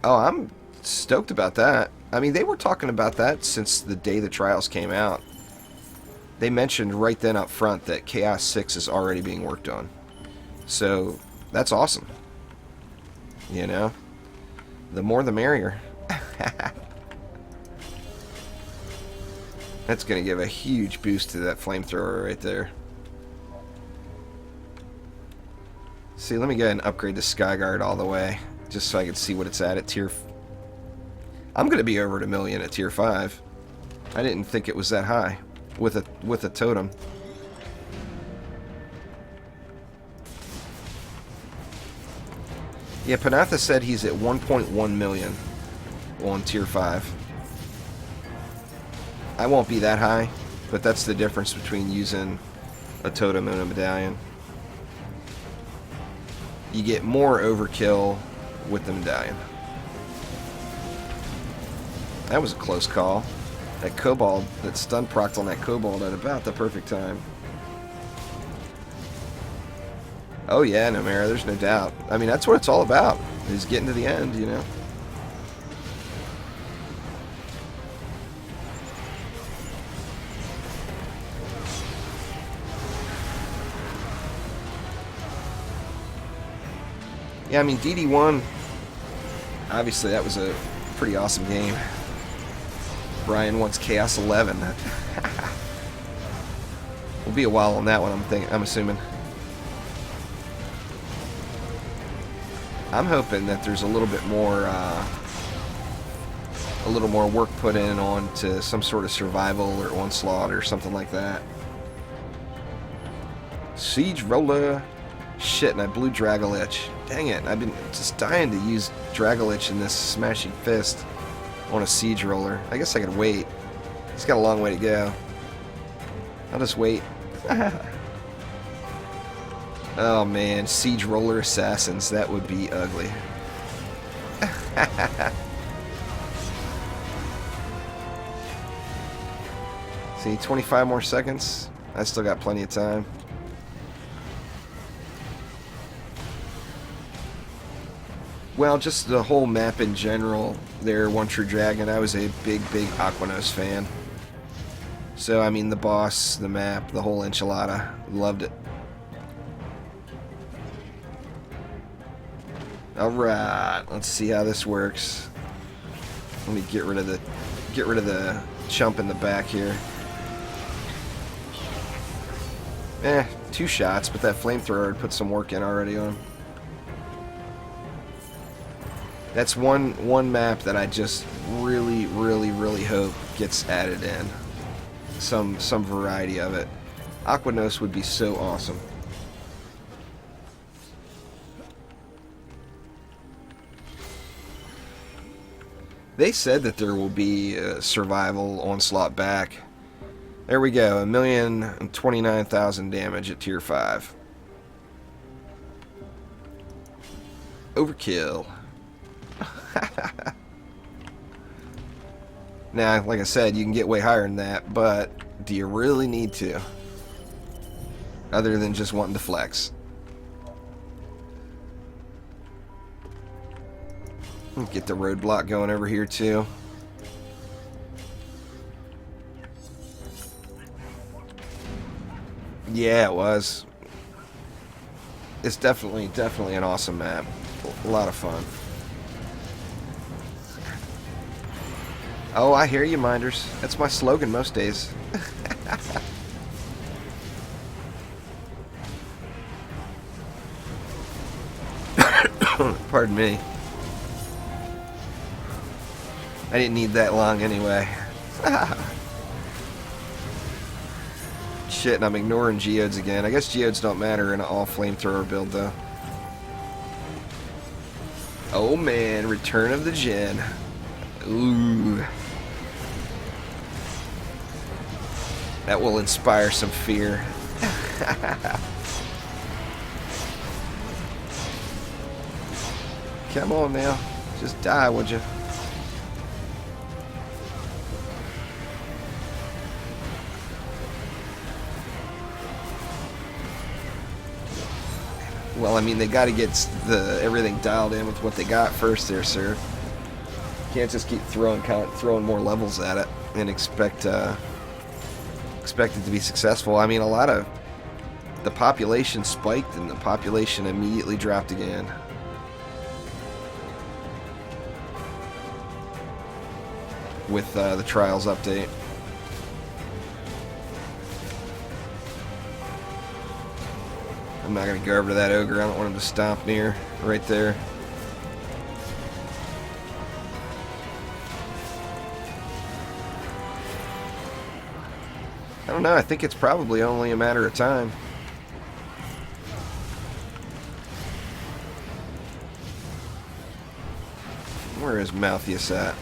Oh, I'm stoked about that. I mean, they were talking about that since the day the trials came out. They mentioned right then up front that Chaos 6 is already being worked on. So, that's awesome. You know? The more the merrier. That's going to give a huge boost to that flamethrower right there. See, let me go ahead and upgrade the Skyguard all the way, just so I can see what it's at tier... I'm going to be over at 1 million at tier 5. I didn't think it was that high with a totem. Yeah, Panatha said he's at 1.1 million. on tier 5. I won't be that high, but that's the difference between using a totem and a medallion. You get more overkill with the medallion. That was a close call. That kobold, that stun procced on that kobold at about the perfect time. Oh yeah, Nomera, there's no doubt. I mean, that's what it's all about, is getting to the end, you know. Yeah, I mean, DD1, obviously that was a pretty awesome game. Brian wants Chaos 11. Will be a while on that one, I'm assuming. I'm hoping that there's a little more work put in onto some sort of survival or onslaught or something like that. Siege roller. Shit, and I blew Dragolich. Dang it, I've been just dying to use Dragolich in this Smashing Fist on a Siege Roller. I guess I could wait. It's got a long way to go. I'll just wait. Oh man, Siege Roller Assassins. That would be ugly. See, 25 more seconds. I still got plenty of time. Well, just the whole map in general there, One True Dragon, I was a big Aquanos fan. So, I mean, the boss, the map, the whole enchilada, loved it. Alright, let's see how this works. Let me get rid of the chump in the back here. 2 shots, but that flamethrower would put some work in already on him. That's one map that I just really hope gets added in. Some variety of it. Aquanos would be so awesome. They said that there will be a survival onslaught back. There we go, 1,029,000 damage at tier 5. Overkill. Now, like I said, you can get way higher than that, but do you really need to? Other than just wanting to flex. Get the roadblock going over here too. Yeah, it was. It's definitely an awesome map. A lot of fun. Oh, I hear you, Minders. That's my slogan most days. Pardon me. I didn't need that long anyway. Shit, and I'm ignoring geodes again. I guess geodes don't matter in an all flamethrower build, though. Oh man, Return of the Djinn. Ooh. That will inspire some fear. Come on now. Just die, would you? Well, I mean, they got to get everything dialed in with what they got first there, sir. Can't just keep throwing more levels at it and expect it to be successful. I mean, a lot of the population spiked and the population immediately dropped again. With the Trials update. I'm not going to go over to that ogre. I don't want him to stomp near right there. I don't know. I think it's probably only a matter of time. Where is Malthius at?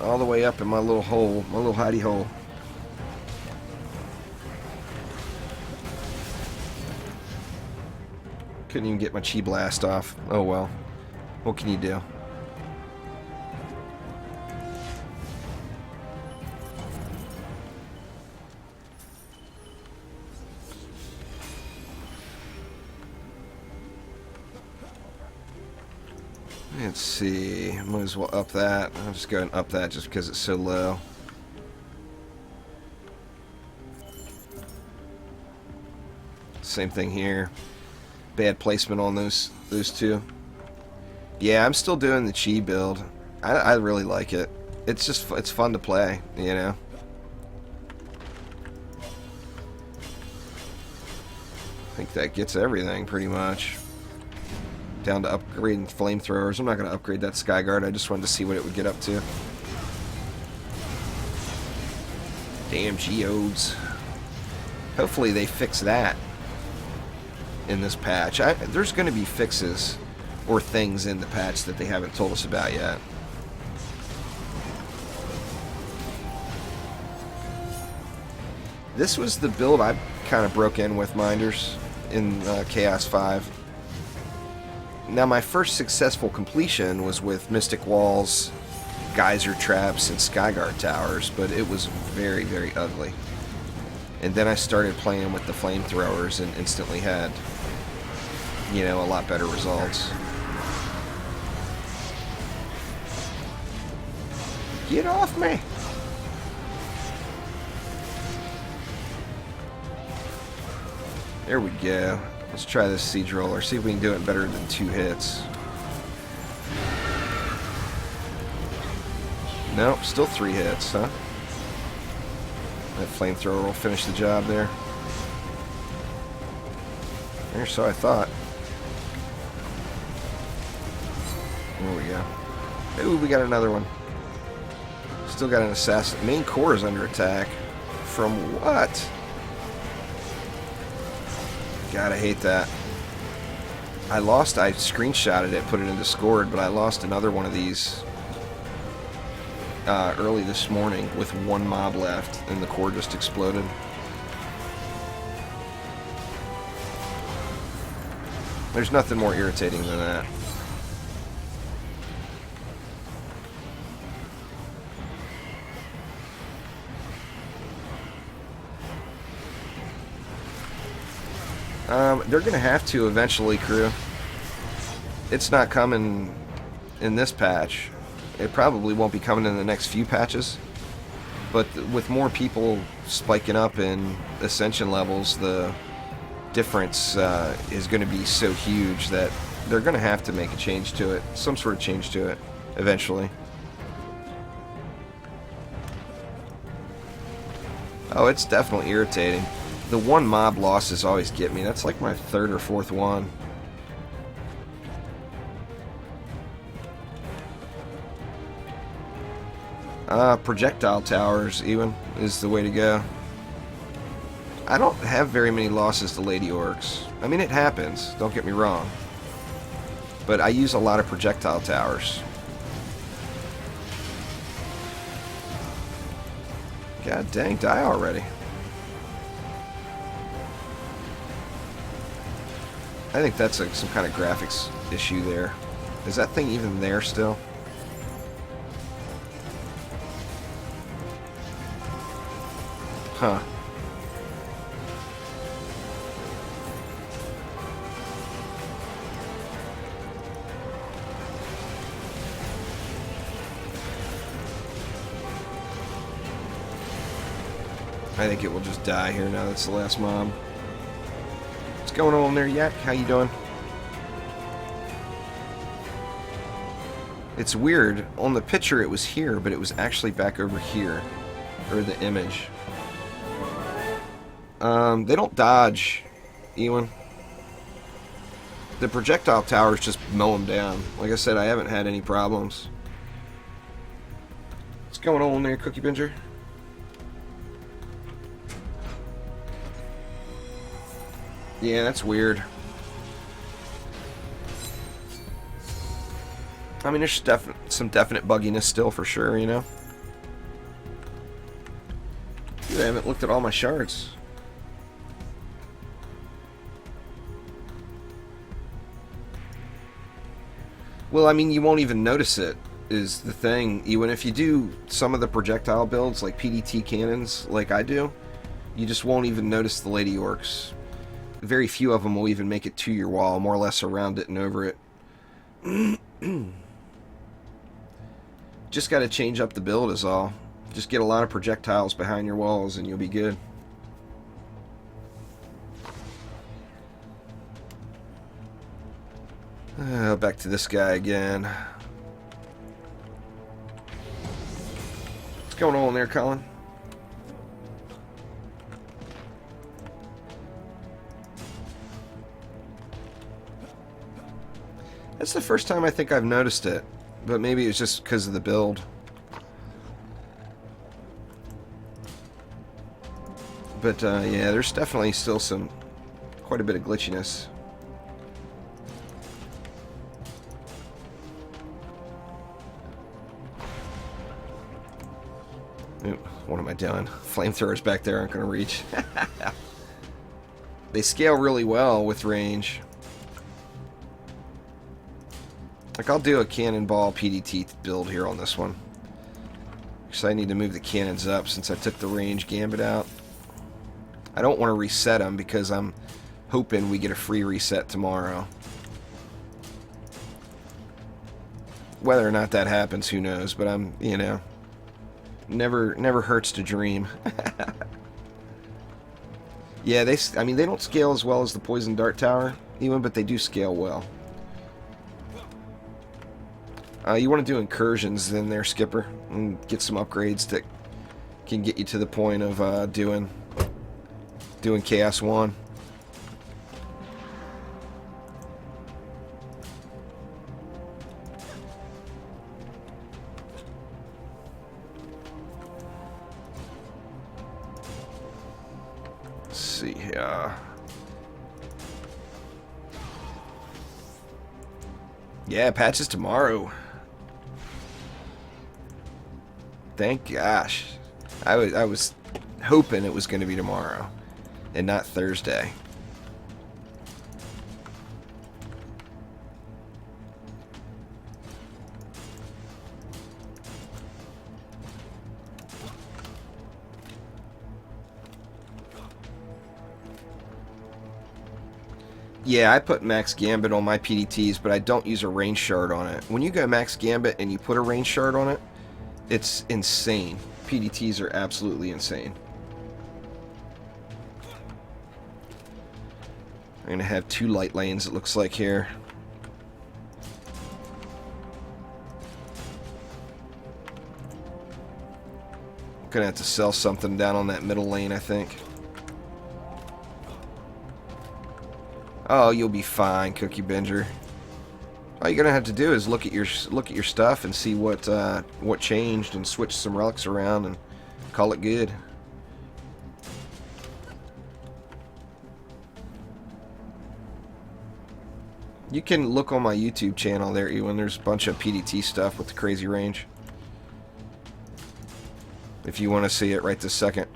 all the way up in my little hole, my little hidey hole. Couldn't even get my chi blast off. Oh well. What can you do? Let's see. Might as well up that. I'll just go and up that just because it's so low. Same thing here. Bad placement on those two. Yeah, I'm still doing the chi build. I really like it. It's fun to play, you know. I think that gets everything pretty much. Down to upgrading flamethrowers. I'm not going to upgrade that Skyguard. I just wanted to see what it would get up to. Damn geodes. Hopefully they fix that in this patch. There's going to be fixes or things in the patch that they haven't told us about yet. This was the build I kind of broke in with, Minders, in Chaos 5. Now, my first successful completion was with Mystic Walls, Geyser Traps, and Skyguard Towers, but it was very, very ugly. And then I started playing with the flamethrowers and instantly had, you know, a lot better results. Get off me! There we go. Let's try this Siege Roller. See if we can do it better than 2 hits. Nope, still 3 hits, huh? That flamethrower will finish the job there. There, so I thought. There we go. Ooh, we got another one. Still got an assassin. Main core is under attack. From what? God, I hate that. I screenshotted it, put it in Discord, but I lost another one of these early this morning with 1 mob left, and the core just exploded. There's nothing more irritating than that. They're going to have to eventually, crew. It's not coming in this patch. It probably won't be coming in the next few patches. But with more people spiking up in Ascension levels, the difference is going to be so huge that they're going to have to make a change to it. Some sort of change to it, eventually. Oh, it's definitely irritating. The 1 mob losses always get me. That's like my 3rd or 4th one. Projectile towers, even, is the way to go. I don't have very many losses to Lady Orcs. I mean, it happens, don't get me wrong. But I use a lot of projectile towers. God dang, die already. I think that's some kind of graphics issue there. Is that thing even there still? Huh. I think it will just die here now. That's the last mob. What's going on there, Yak? How you doing? It's weird. On the picture it was here, but it was actually back over here. Or the image. They don't dodge, Ewan. The projectile towers just mow them down. Like I said, I haven't had any problems. What's going on there, Cookie Binger? Yeah, that's weird. I mean, there's some definite bugginess still, for sure, you know? I haven't looked at all my shards. Well, I mean, you won't even notice it, is the thing. Even if you do some of the projectile builds, like PDT cannons, like I do, you just won't even notice the Lady Orcs. Very few of them will even make it to your wall, more or less around it and over it. Just got to change up the build is all. Just get a lot of projectiles behind your walls and you'll be good. Back to this guy again. What's going on there, Colin? That's the first time I think I've noticed it, but maybe it's just because of the build. But yeah, there's definitely still quite a bit of glitchiness. Ooh, what am I doing? Flamethrowers back there aren't going to reach. They scale really well with range. Like, I'll do a cannonball PDT build here on this one. Because I need to move the cannons up since I took the range gambit out. I don't want to reset them because I'm hoping we get a free reset tomorrow. Whether or not that happens, who knows, but I'm, you know, never hurts to dream. Yeah, I mean, they don't scale as well as the Poison Dart Tower, even, but they do scale well. You want to do incursions then there, Skipper, and get some upgrades that can get you to the point of doing Chaos 1. Let's see here. Yeah, patches tomorrow. Thank gosh. I was hoping it was going to be tomorrow and not Thursday. Yeah, I put max gambit on my PDTs, but I don't use a range shard on it. When you go max gambit and you put a range shard on it, it's insane. PDTs are absolutely insane. I'm going to have 2 light lanes, it looks like, here. I'm going to have to sell something down on that middle lane, I think. Oh, you'll be fine, Cookie Binger. All you're gonna have to do is look at your stuff and see what changed and switch some relics around and call it good. You can look on my YouTube channel there, Ewan. There's a bunch of PDT stuff with the crazy range. If you want to see it right this second.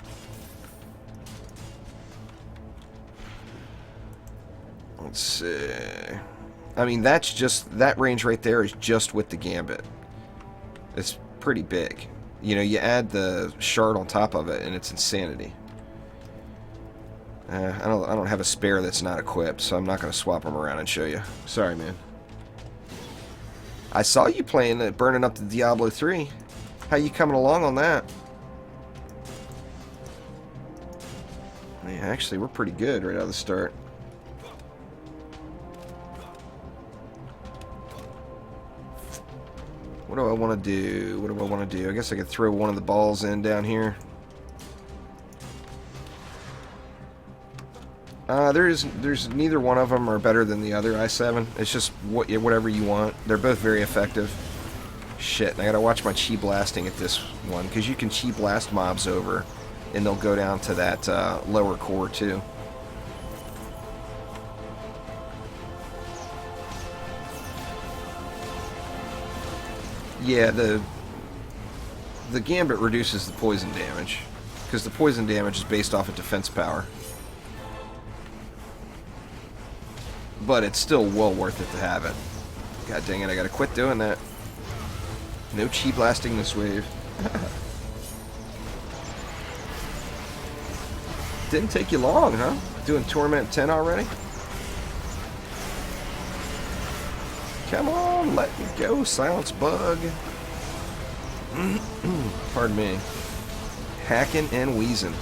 Let's see. I mean, that range right there is just with the gambit. It's pretty big. You know, you add the shard on top of it, and it's insanity. I don't have a spare that's not equipped, so I'm not going to swap them around and show you. Sorry, man. I saw you playing burning up the Diablo 3. How you coming along on that? Yeah, actually, we're pretty good right out of the start. What do I want to do? What do I want to do? I guess I could throw one of the balls in down here. There's neither one of them are better than the other i7. It's just whatever you want. They're both very effective. Shit, I gotta watch my chi blasting at this one, because you can chi blast mobs over, and they'll go down to that lower core too. Yeah, the gambit reduces the poison damage, because the poison damage is based off of defense power. But it's still well worth it to have it. God dang it, I gotta quit doing that. No chi blasting this wave. Didn't take you long, huh? Doing Torment 10 already? Come on, let me go, Silence Bug. Pardon me. Hacking and wheezing.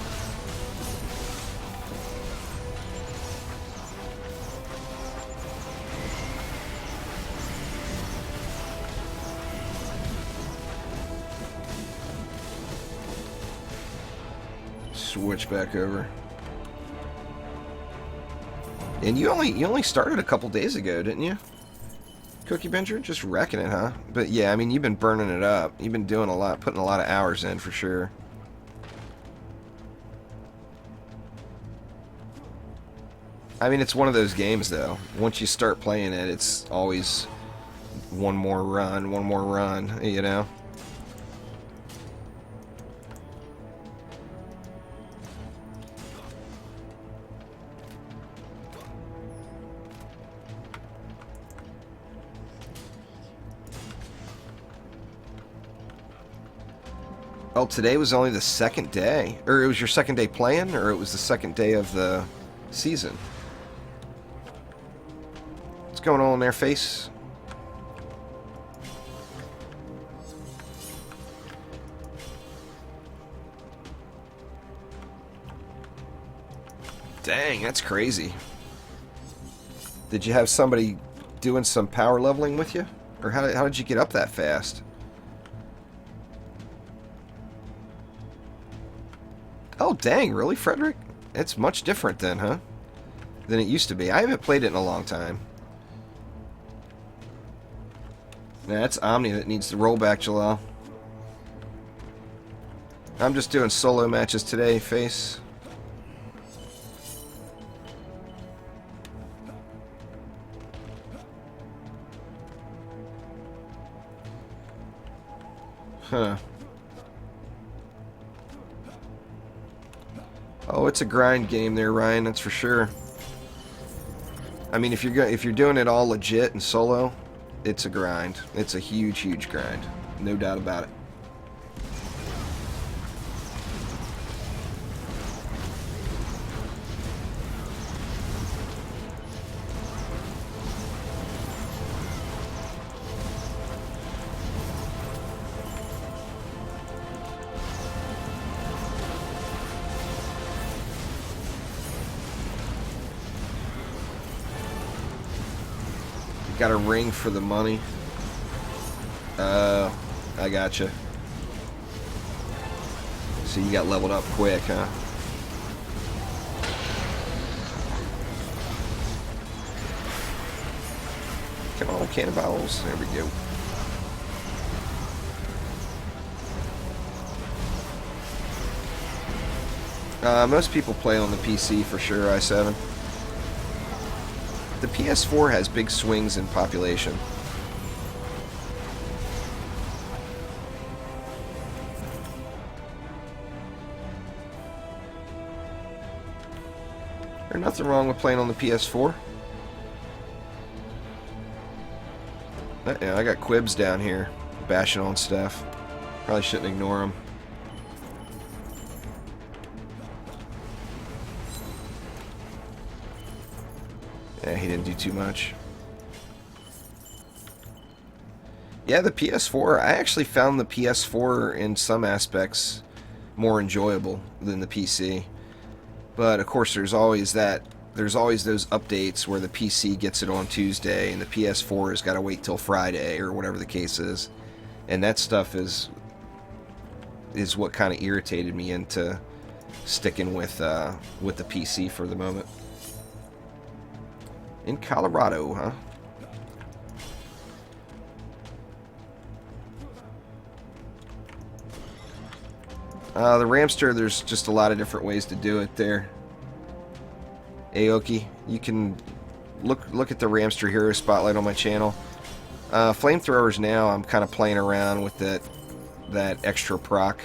Switch back over. And you only started a couple days ago, didn't you? Cookie Bencher? Just wrecking it, huh? But yeah, I mean, you've been burning it up. You've been doing a lot, putting a lot of hours in for sure. I mean, it's one of those games, though. Once you start playing it, it's always one more run, you know? Well, today was only the second day. Or it was your second day playing, or it was the second day of the season? What's going on in their face? Dang, that's crazy. Did you have somebody doing some power leveling with you? Or how did you get up that fast? Oh, dang, really, Frederick? It's much different then, huh? Than it used to be. I haven't played it in a long time. Nah, that's Omni that needs to roll back, Jalal. I'm just doing solo matches today, Face. Huh. Oh, it's a grind game there, Ryan. That's for sure. I mean, if you're doing it all legit and solo, it's a grind. It's a huge, huge grind. No doubt about it. Got a ring for the money. I gotcha. So you got leveled up quick, huh? Come on, cannonballs. There we go. Most people play on the PC for sure, i7. The PS4 has big swings in population. There's nothing wrong with playing on the PS4. Yeah, I got quibs down here, bashing on stuff. Probably shouldn't ignore them. Yeah, he didn't do too much. Yeah, the PS4, I actually found the PS4 in some aspects more enjoyable than the PC. But of course there's always those updates where the PC gets it on Tuesday and the PS4 has got to wait till Friday or whatever the case is. And that stuff is what kind of irritated me into sticking with the PC for the moment. In Colorado, huh? The Ramster, there's just a lot of different ways to do it there. Aoki, you can look at the Ramster Hero Spotlight on my channel. Flamethrowers now, I'm kind of playing around with that extra proc.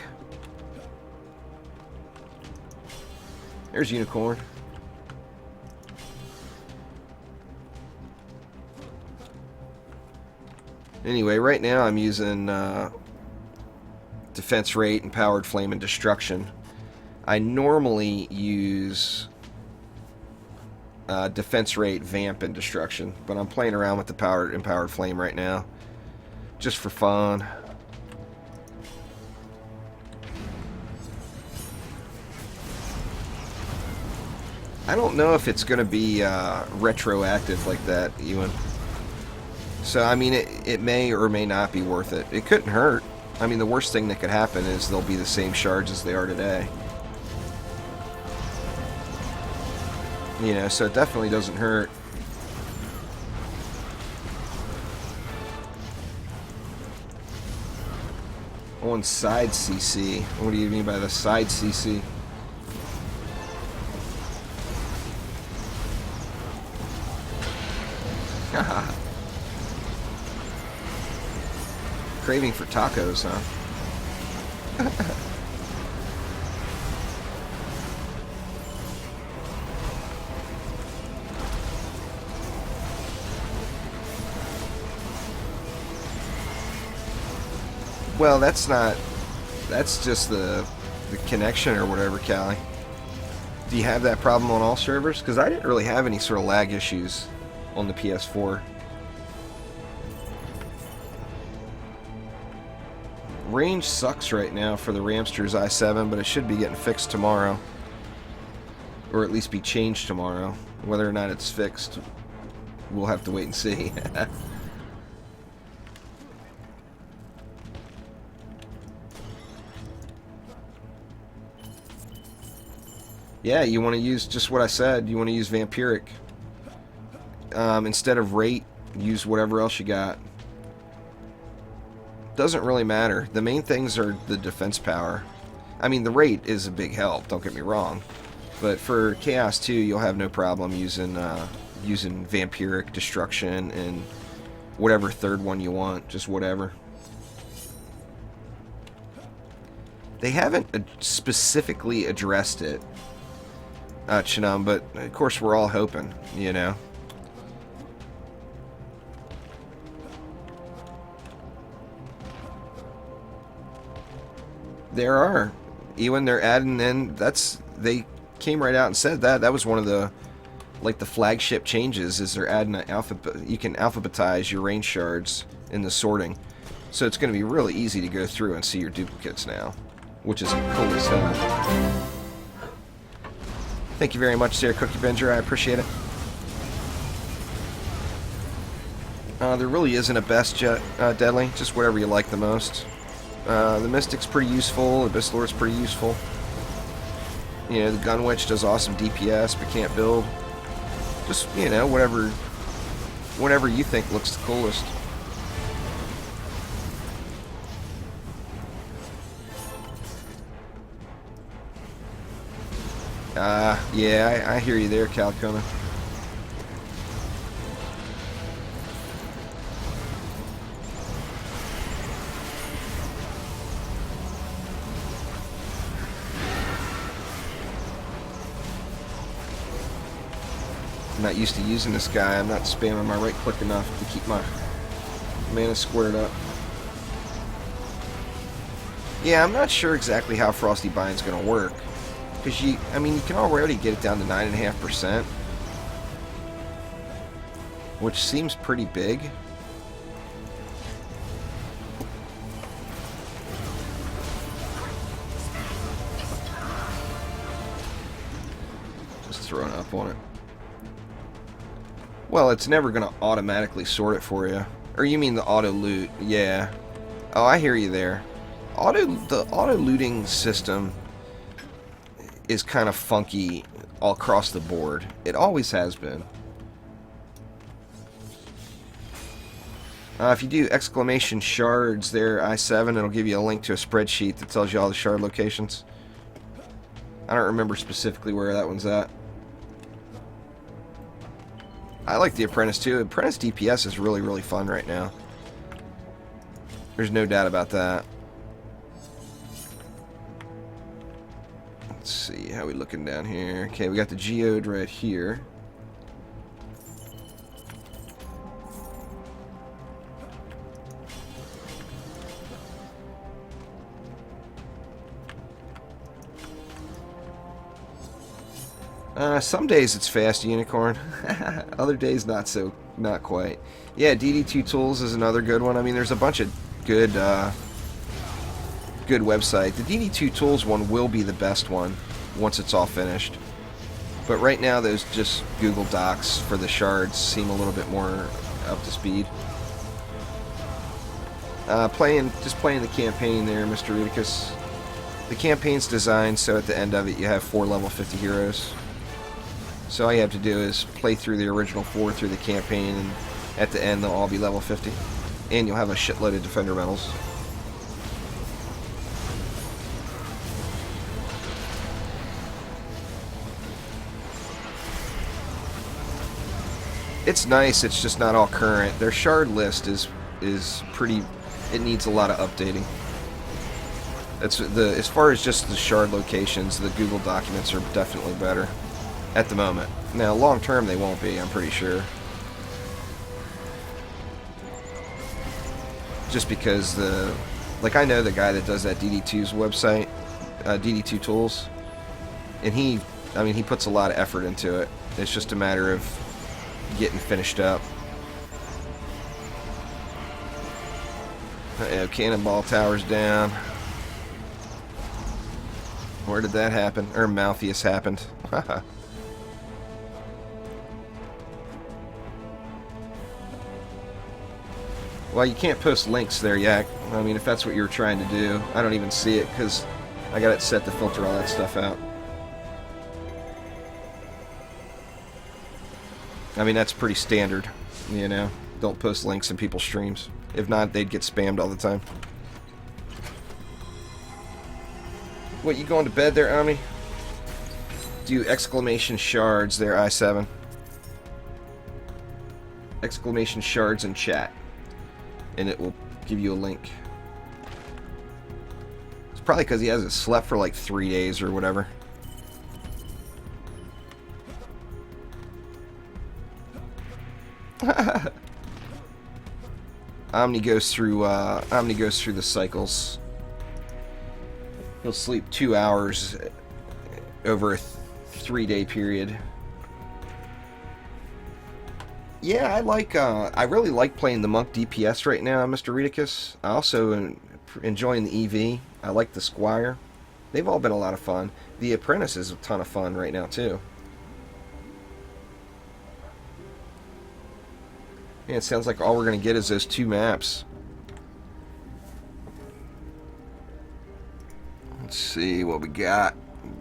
There's Unicorn. Anyway, right now I'm using defense rate and powered flame and destruction. I normally use defense rate, vamp, and destruction, but I'm playing around with the powered and powered flame right now, just for fun. I don't know if it's going to be retroactive like that, Ewan. So, I mean, it may or may not be worth it. It couldn't hurt. I mean, the worst thing that could happen is they'll be the same shards as they are today. You know, so it definitely doesn't hurt. On side CC. What do you mean by the side CC? Haha. Craving for tacos, huh? Well, that's just the connection or whatever, Callie. Do you have that problem on all servers? Because I didn't really have any sort of lag issues on the PS4. Range sucks right now for the Ramster's i7, but it should be getting fixed tomorrow. Or at least be changed tomorrow. Whether or not it's fixed, we'll have to wait and see. Yeah, you want to use just what I said. You want to use Vampiric. Instead of rate, use whatever else you got. Doesn't really matter. The main things are the defense power. I mean, the rate is a big help, don't get me wrong. But for Chaos 2, you'll have no problem using Vampiric, Destruction, and whatever third one you want. Just whatever. They haven't specifically addressed it, Chinam, but of course we're all hoping, you know. There are. Ewan, they're adding in, they came right out and said that was one of the, like, the flagship changes is they're adding you can alphabetize your range shards in the sorting. So it's going to be really easy to go through and see your duplicates now, which is cool as hell. Thank you very much, Sarah Cookie Benger. I appreciate it. There really isn't a best yet, Deadly. Just whatever you like the most. The Mystic's pretty useful. The Abyss Lord's pretty useful. You know, the Gun Witch does awesome DPS, but can't build. Just, you know, whatever you think looks the coolest. Yeah, I hear you there, Calcona. I'm not used to using this guy. I'm not spamming my right click enough to keep my mana squared up. Yeah, I'm not sure exactly how Frosty Bind's going to work. Because I mean, you can already get it down to 9.5%. Which seems pretty big. Just throwing up on it. Well, it's never going to automatically sort it for you. Or you mean the auto loot? Yeah. Oh, I hear you there. The auto looting system is kind of funky all across the board. It always has been. If you do exclamation shards there, I7, it'll give you a link to a spreadsheet that tells you all the shard locations. I don't remember specifically where that one's at. I like the Apprentice too. Apprentice DPS is really, really fun right now. There's no doubt about that. Let's see, how we looking down here? Okay, we got the geode right here. Some days it's fast, Unicorn. Other days not quite. Yeah, DD2 Tools is another good one. I mean, there's a bunch of good good website. The DD2 Tools one will be the best one once it's all finished. But right now, those just Google Docs for the shards seem a little bit more up to speed. Just playing the campaign there, Mr. Rudicus. The campaign's designed so at the end of it you have 4 level 50 heroes. So all you have to do is play through the original 4 through the campaign, and at the end they'll all be level 50. And you'll have a shitload of defender medals. It's nice, it's just not all current. Their shard list is pretty... it needs a lot of updating. As far as just the shard locations, the Google documents are definitely better at the moment. Now, long term they won't be, I'm pretty sure. Just because I know the guy that does that DD2's website, DD2 Tools, and he puts a lot of effort into it. It's just a matter of getting finished up. Cannonball Tower's down. Where did that happen? Or Malthius happened. Well, you can't post links there yet. I mean, if that's what you're trying to do, I don't even see it because I got it set to filter all that stuff out. I mean, that's pretty standard, you know. Don't post links in people's streams. If not, they'd get spammed all the time. What, you going to bed there, Ami? Do exclamation shards there, I7. Exclamation shards in chat. And it will give you a link. It's probably because he hasn't slept for like 3 days or whatever. Omni goes through the cycles. He'll sleep 2 hours over a 3-day period. Yeah, I really like playing the Monk DPS right now, Mr. Redicus. I also am enjoying the EV. I like the Squire. They've all been a lot of fun. The Apprentice is a ton of fun right now, too. Yeah, it sounds like all we're going to get is those 2 maps. Let's see what we got.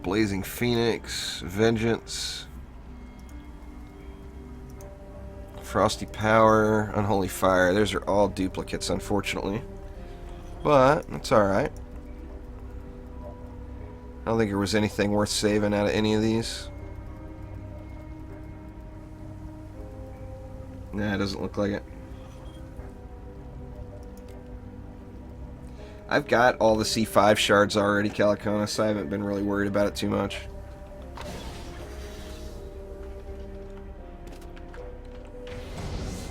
Blazing Phoenix, Vengeance, Frosty Power, Unholy Fire. Those are all duplicates, unfortunately. But, that's alright. I don't think there was anything worth saving out of any of these. Nah, it doesn't look like it. I've got all the C5 shards already, Caliconis, so I haven't been really worried about it too much.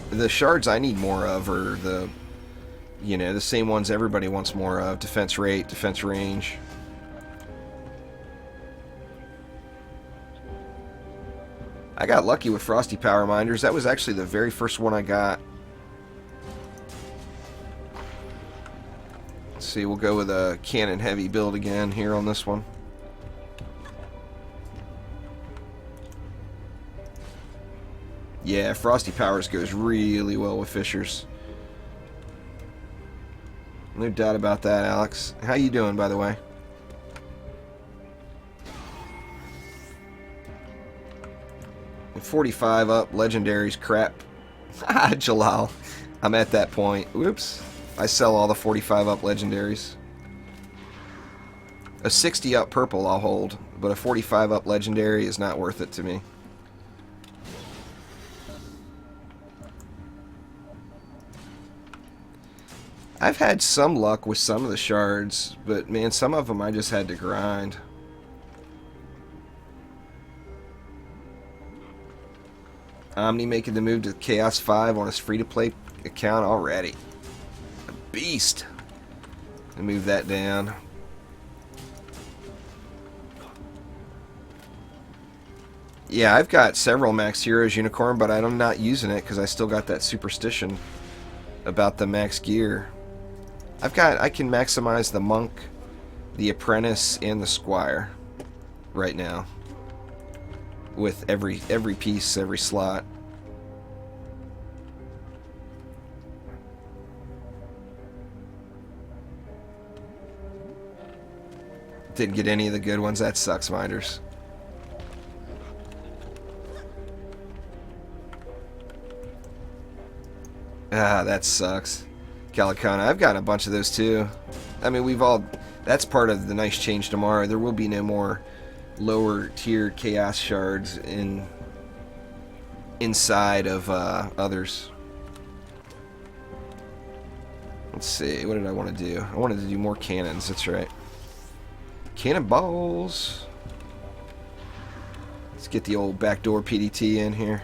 The shards I need more of are the, you know, the same ones everybody wants more of. Defense rate, defense range. I got lucky with Frosty Power Minders. That was actually the very first one I got. Let's see, we'll go with a cannon heavy build again here on this one. Yeah, Frosty Powers goes really well with Fishers. No doubt about that, Alex. How you doing, by the way? With 45 up, legendaries crap. Jalal. I'm at that point. Whoops. I sell all the 45 up legendaries. A 60 up purple I'll hold, but a 45 up legendary is not worth it to me. I've had some luck with some of the shards, but man, some of them I just had to grind. Omni making the move to Chaos 5 on his free-to-play account already. A beast. And move that down. Yeah, I've got several Max Heroes Unicorn, but I'm not using it because I still got that superstition about the max gear. I can maximize the Monk, the Apprentice, and the Squire right now with every piece, every slot. Didn't get any of the good ones. That sucks, Minders. Ah, that sucks. Calicona. I've got a bunch of those too. I mean, that's part of the nice change tomorrow. There will be no more lower tier chaos shards inside of others. Let's see. What did I want to do? I wanted to do more cannons. That's right. Cannonballs. Let's get the old backdoor PDT in here.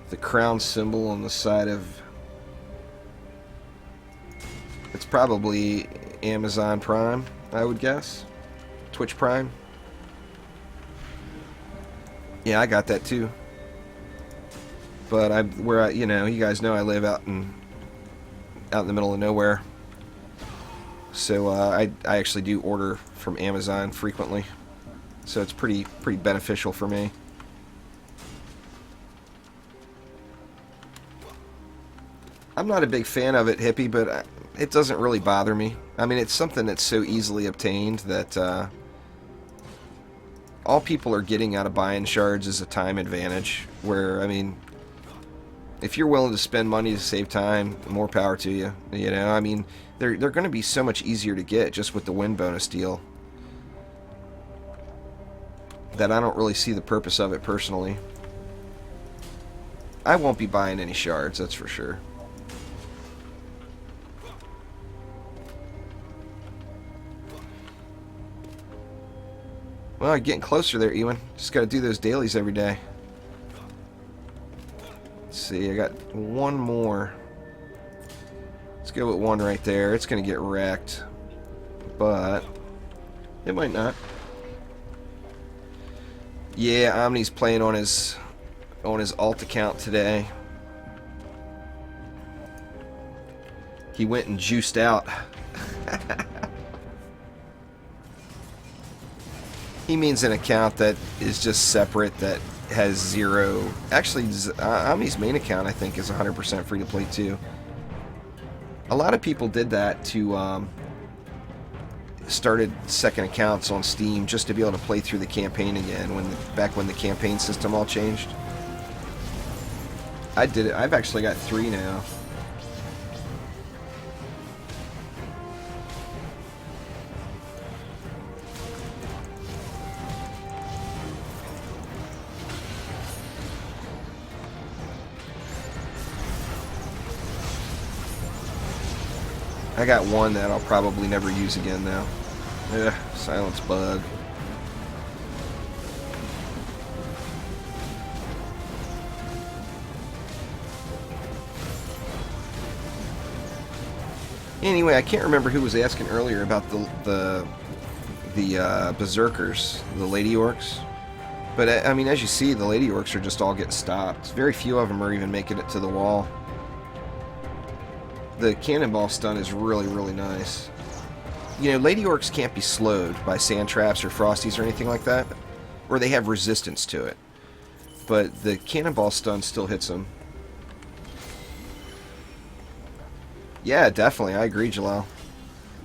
The crown symbol on the side of... It's probably Amazon Prime, I would guess. Twitch Prime. Yeah, I got that too. But you know, you guys know I live out in the middle of nowhere. So I actually do order from Amazon frequently. So it's pretty beneficial for me. I'm not a big fan of it, Hippie, but it doesn't really bother me. I mean, it's something that's so easily obtained that all people are getting out of buying shards is a time advantage. Where, I mean, if you're willing to spend money to save time, more power to you. You know, I mean, they're going to be so much easier to get just with the win bonus deal. That I don't really see the purpose of it personally. I won't be buying any shards, that's for sure. Well, getting closer there, Ewan. Just got to do those dailies every day. Let's see, I got one more. Let's go with one right there. It's going to get wrecked. But it might not. Yeah, Omni's playing on his alt account today. He went and juiced out. He means an account that is just separate, that has zero... Actually, Omni's main account, I think, is 100% free-to-play, too. A lot of people did that to... started second accounts on Steam just to be able to play through the campaign again, back when the campaign system all changed. I did it. I've actually got 3 now. I got one that I'll probably never use again now. Ugh, silence bug. Anyway, I can't remember who was asking earlier about the berserkers, the lady orcs. But I mean, as you see, the lady orcs are just all getting stopped. Very few of them are even making it to the wall. The cannonball stun is really, really nice. You know, lady orcs can't be slowed by sand traps or frosties or anything like that, or they have resistance to it. But the cannonball stun still hits them. Yeah, definitely. I agree, Jalal.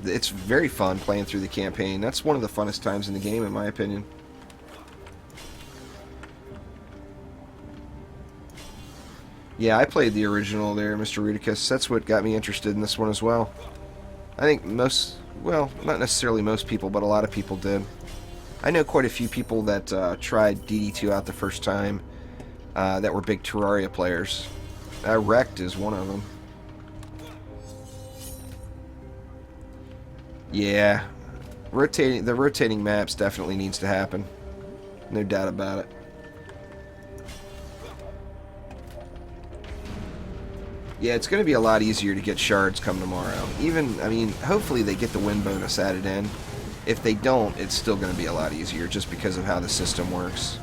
It's very fun playing through the campaign. That's one of the funnest times in the game, in my opinion. Yeah, I played the original there, Mr. Rudicus. That's what got me interested in this one as well. I think well, not necessarily most people, but a lot of people did. I know quite a few people that tried DD2 out the first time that were big Terraria players. Wrecked is one of them. The rotating maps definitely needs to happen. No doubt about it. Yeah, it's going to be a lot easier to get shards come tomorrow. Even, I mean, hopefully they get the win bonus added in. If they don't, it's still going to be a lot easier just because of how the system works.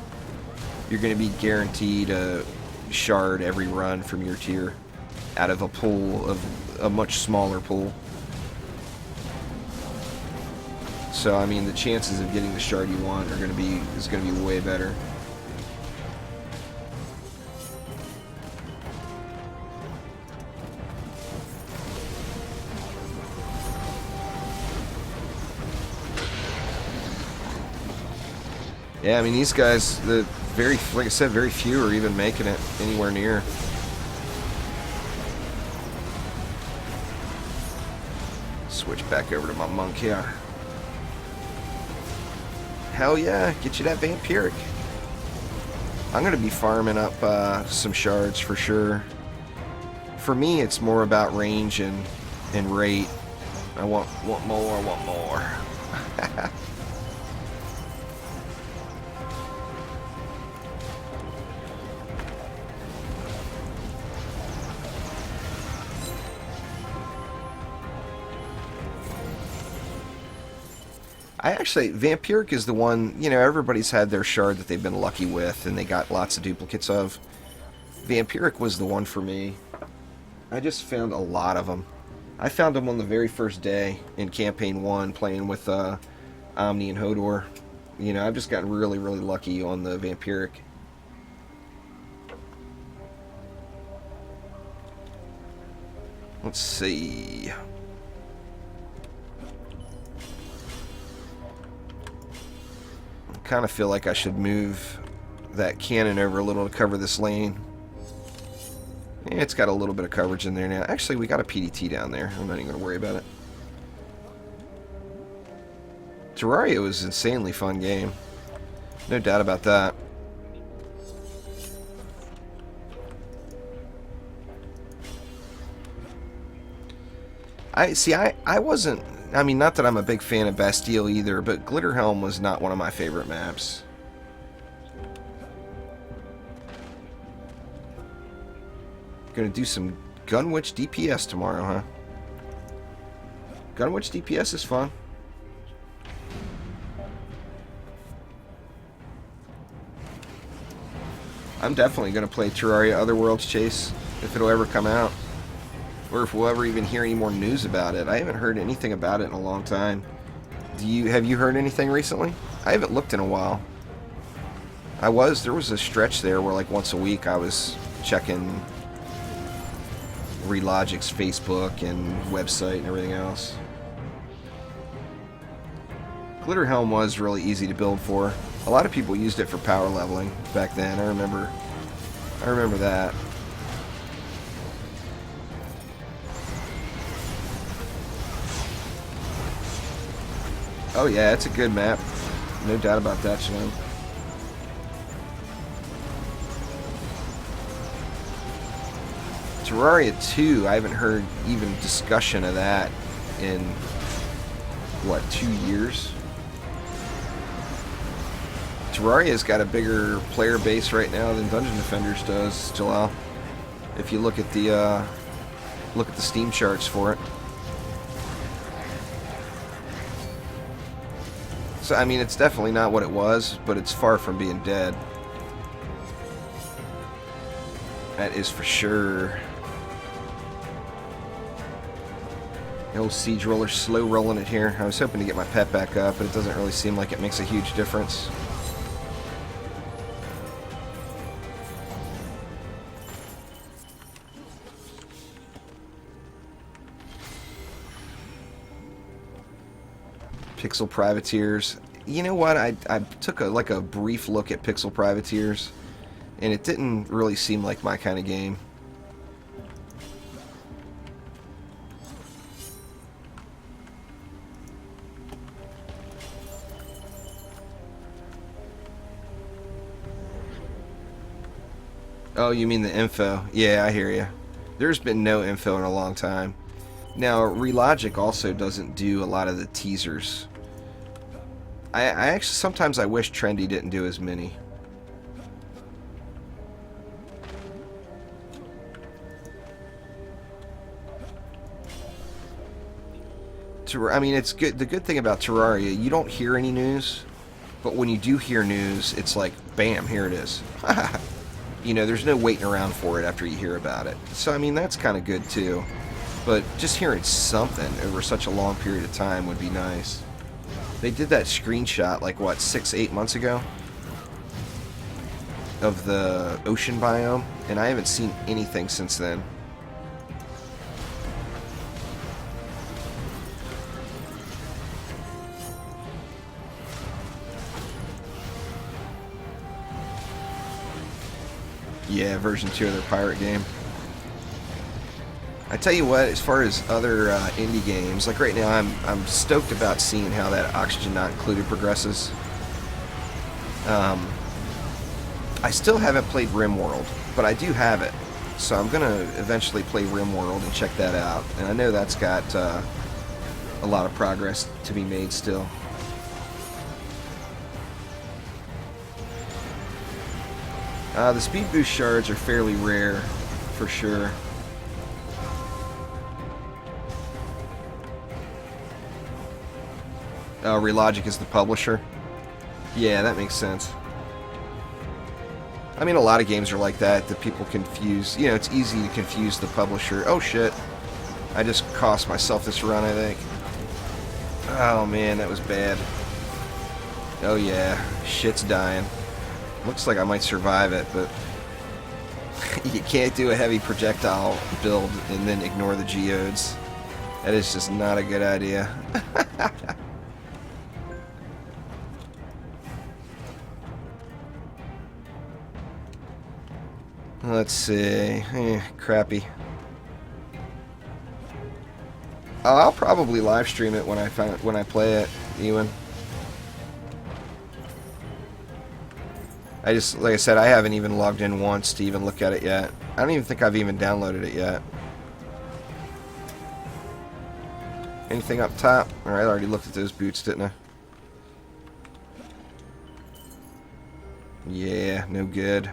You're going to be guaranteed a shard every run from your tier out of a pool of a much smaller pool. So, I mean, the chances of getting the shard you want are going to be way better. Yeah, I mean, these guys, like I said, very few are even making it anywhere near. Switch back over to my monk here. Hell yeah, get you that vampiric. I'm going to be farming up some shards for sure. For me, it's more about range and rate. I want more. Vampiric is the one, you know, everybody's had their shard that they've been lucky with and they got lots of duplicates of. Vampiric was the one for me. I just found a lot of them. I found them on the very first day in Campaign 1 playing with Omni and Hodor. You know, I've just gotten really, really lucky on the Vampiric. Let's see. Kind of feel like I should move that cannon over a little to cover this lane. Yeah, it's got a little bit of coverage in there now. Actually, we got a PDT down there. I'm not even going to worry about it. Terraria was an insanely fun game. No doubt about that. I wasn't... I mean, not that I'm a big fan of Bastille either, but Glitterhelm was not one of my favorite maps. Gonna do some Gunwitch DPS tomorrow, huh? Gunwitch DPS is fun. I'm definitely gonna play Terraria Otherworld's Chase if it'll ever come out. Or if we'll ever even hear any more news about it. I haven't heard anything about it in a long time. Have you heard anything recently? I haven't looked in a while. There was a stretch there where like once a week I was checking Relogic's Facebook and website and everything else. Glitterhelm was really easy to build for. A lot of people used it for power leveling back then. I remember that. Oh yeah, it's a good map. No doubt about that, Shalom. Terraria 2, I haven't heard even discussion of that in, what, 2 years? Terraria's got a bigger player base right now than Dungeon Defenders does, Jalal. If you look at the Steam charts for it. So, I mean, it's definitely not what it was, but it's far from being dead. That is for sure. The old Siege Roller slow rolling it here. I was hoping to get my pet back up, but it doesn't really seem like it makes a huge difference. Pixel Privateers. You know what? I took a brief look at Pixel Privateers, and it didn't really seem like my kind of game. Oh, you mean the info? Yeah, I hear you. There's been no info in a long time. Now, Relogic also doesn't do a lot of the teasers. I actually sometimes I wish Trendy didn't do as many. I mean, it's good. The good thing about Terraria, you don't hear any news, but when you do hear news, it's like, bam, here it is. You know, there's no waiting around for it after you hear about it. So, I mean, that's kind of good, too. But just hearing something over such a long period of time would be nice. They did that screenshot, like, what, 6-8 months ago? Of the ocean biome, and I haven't seen anything since then. Yeah, version 2 of their pirate game. I tell you what, as far as other indie games, like right now, I'm stoked about seeing how that Oxygen Not Included progresses. I still haven't played RimWorld, but I do have it, so I'm gonna eventually play RimWorld and check that out. And I know that's got a lot of progress to be made still. The speed boost shards are fairly rare, for sure. Relogic is the publisher. Yeah, that makes sense. I mean, a lot of games are like that people confuse. You know, it's easy to confuse the publisher. Oh, shit. I just cost myself this run, I think. Oh, man, that was bad. Oh, yeah. Shit's dying. Looks like I might survive it, but you can't do a heavy projectile build and then ignore the geodes. That is just not a good idea. Let's see. Crappy. Oh, I'll probably live stream it when I play it, Ewan. Like I said, I haven't even logged in once to even look at it yet. I don't even think I've even downloaded it yet. Anything up top? Alright, I already looked at those boots, didn't I? Yeah, no good.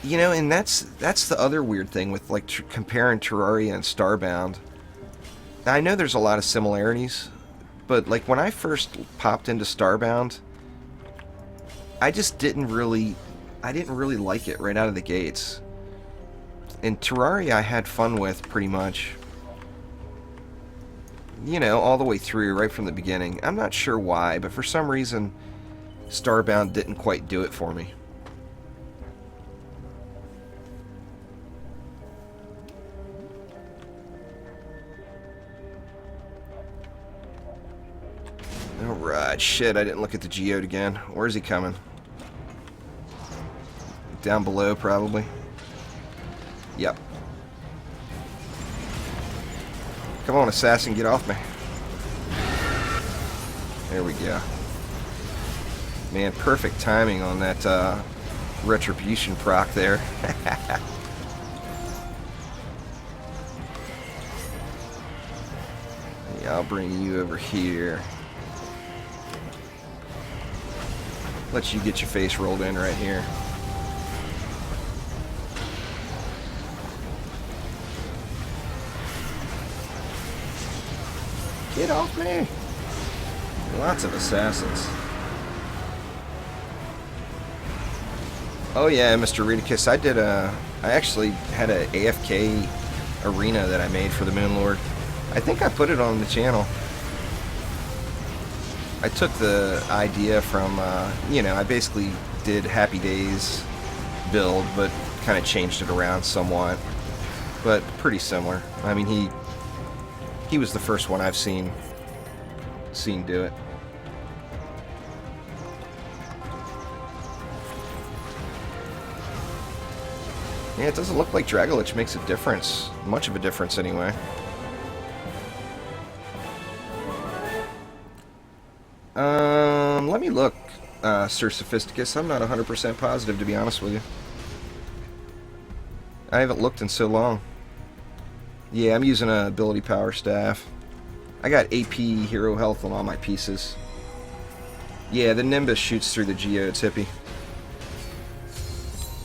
You know, and that's the other weird thing with like comparing Terraria and Starbound. Now, I know there's a lot of similarities, but like when I first popped into Starbound, I just didn't really like it right out of the gates. And Terraria I had fun with pretty much. You know, all the way through, right from the beginning. I'm not sure why, but for some reason, Starbound didn't quite do it for me. Alright, shit, I didn't look at the geode again. Where's he coming? Down below, probably. Yep. Come on, assassin, get off me. There we go. Man, perfect timing on that retribution proc there. Yeah, I'll bring you over here. Let you get your face rolled in right here. Get off me! Lots of assassins. Oh yeah, Mr. Redicus, I actually had a AFK arena that I made for the Moonlord. I think I put it on the channel. I took the idea from, you know, I basically did Happy Days build, but kind of changed it around somewhat. But pretty similar. I mean, he was the first one I've seen do it. Yeah, it doesn't look like Dragolich makes a difference. Much of a difference, anyway. Let me look, Sir Sophisticus. I'm not 100% positive, to be honest with you. I haven't looked in so long. Yeah, I'm using a ability power staff. I got AP hero health on all my pieces. Yeah, the Nimbus shoots through the geodes, hippie.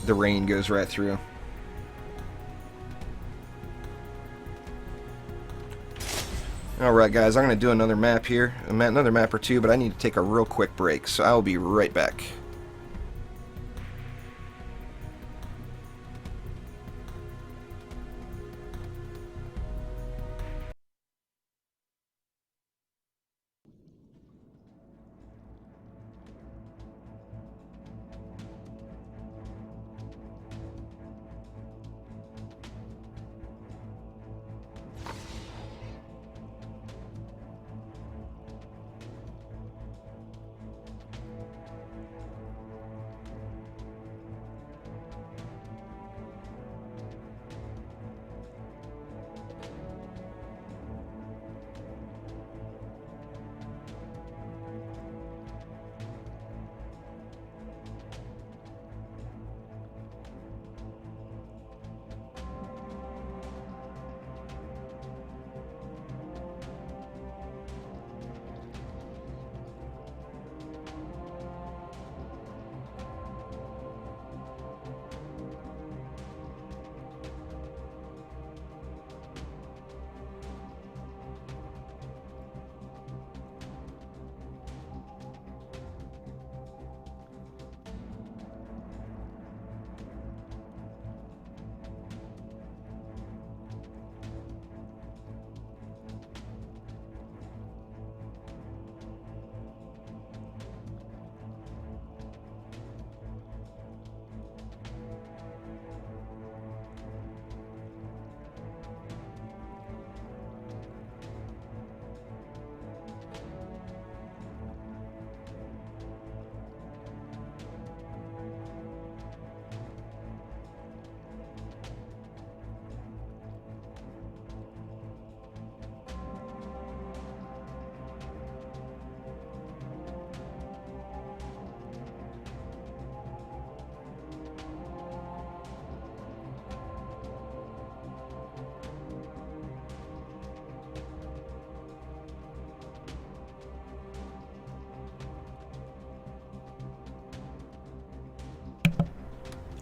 The rain goes right through. Alright guys, I'm going to do another map here. Another map or two, but I need to take a real quick break, so I will be right back.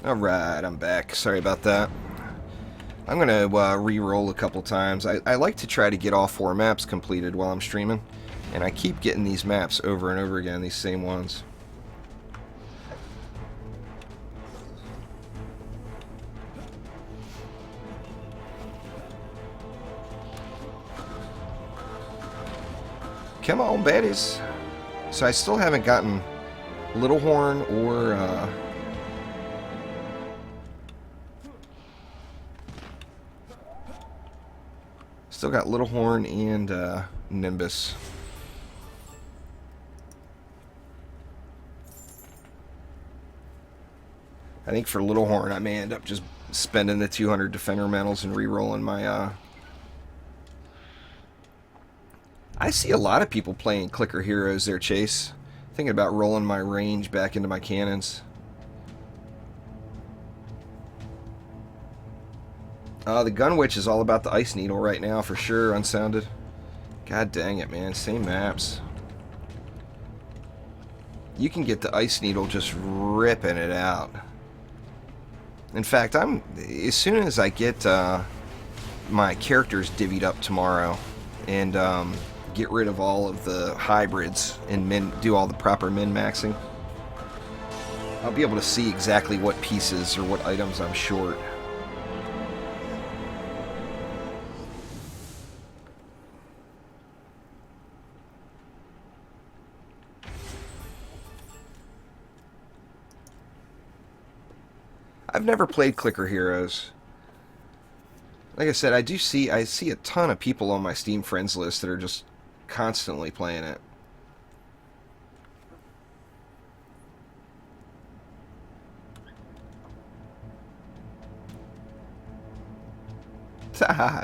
Alright, I'm back. Sorry about that. I'm going to re-roll a couple times. I like to try to get all 4 maps completed while I'm streaming, and I keep getting these maps over and over again, these same ones. Come on, baddies. So I still haven't gotten Little Horn or still got Little Horn and Nimbus. I think for Little Horn I may end up just spending the 200 Defender medals and re-rolling my I see a lot of people playing clicker heroes there, Chase. Thinking about rolling my range back into my cannons. The Gun Witch is all about the Ice Needle right now, for sure, unsounded. God dang it, man. Same maps. You can get the Ice Needle just ripping it out. In fact, as soon as I get my characters divvied up tomorrow and get rid of all of the hybrids and do all the proper min-maxing, I'll be able to see exactly what pieces or what items I'm short. I've never played clicker heroes. Like I said, I see a ton of people on my Steam friends list that are just constantly playing it.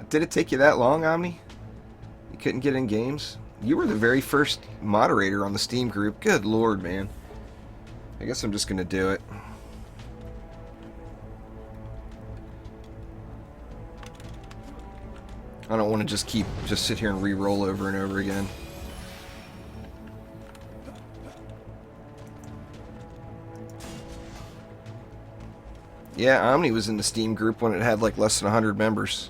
Did it take you that long, Omni? You couldn't get in games? You were the very first moderator on the Steam group. Good lord, man. I guess I'm just gonna do it. I don't want to just sit here and re-roll over and over again. Yeah, Omni was in the Steam group when it had like less than 100 members.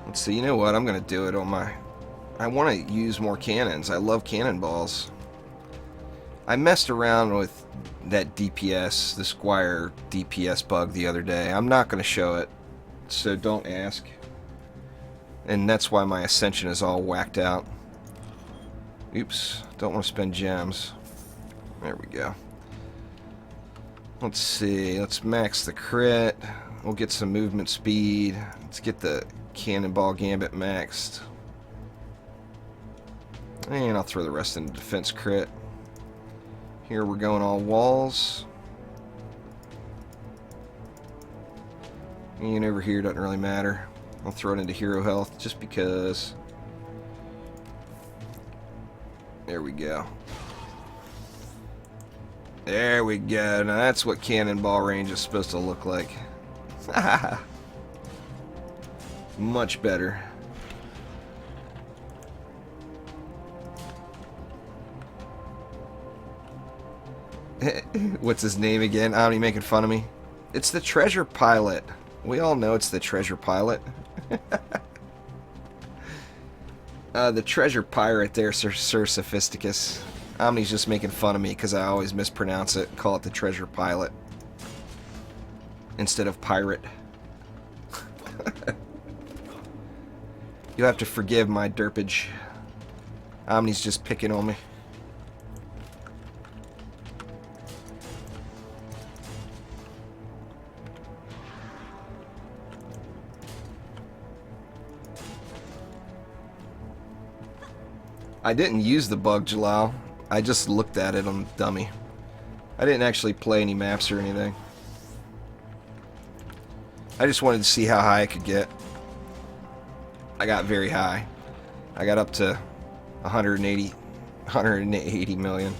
Let's see, you know what? I'm going to do it on my... I want to use more cannons. I love cannonballs. I messed around with that DPS, the Squire DPS bug the other day. I'm not going to show it, so don't ask. And that's why my Ascension is all whacked out. Oops, don't want to spend gems. There we go. Let's see, let's max the crit. We'll get some movement speed. Let's get the Cannonball Gambit maxed. And I'll throw the rest into defense crit. Here we're going all walls. And over here doesn't really matter. I'll throw it into hero health just because. There we go. There we go. Now that's what cannonball range is supposed to look like. Much better. What's his name again? Omni making fun of me. It's the treasure pilot. We all know it's the treasure pilot. The treasure pirate there, Sir Sophisticus. Omni's just making fun of me because I always mispronounce it and call it the treasure pilot instead of pirate. You have to forgive my derpage. Omni's just picking on me. I didn't use the bug, Jalal. I just looked at it on dummy. I didn't actually play any maps or anything. I just wanted to see how high I could get. I got very high. I got up to 180 million.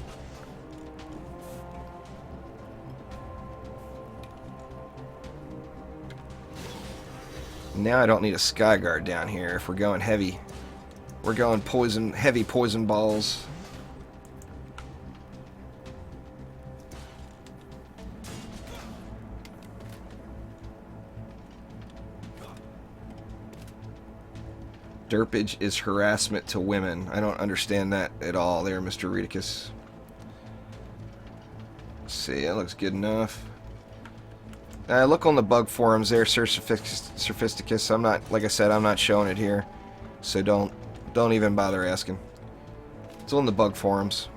Now I don't need a Skyguard down here if we're going heavy. We're going poison, heavy poison balls. Derpage is harassment to women. I don't understand that at all there, Mr. Redicus. Let's see, that looks good enough. Look on the bug forums there, Sir Sophisticus. I'm not, like I said, I'm not showing it here. So don't even bother asking. It's on the bug forums.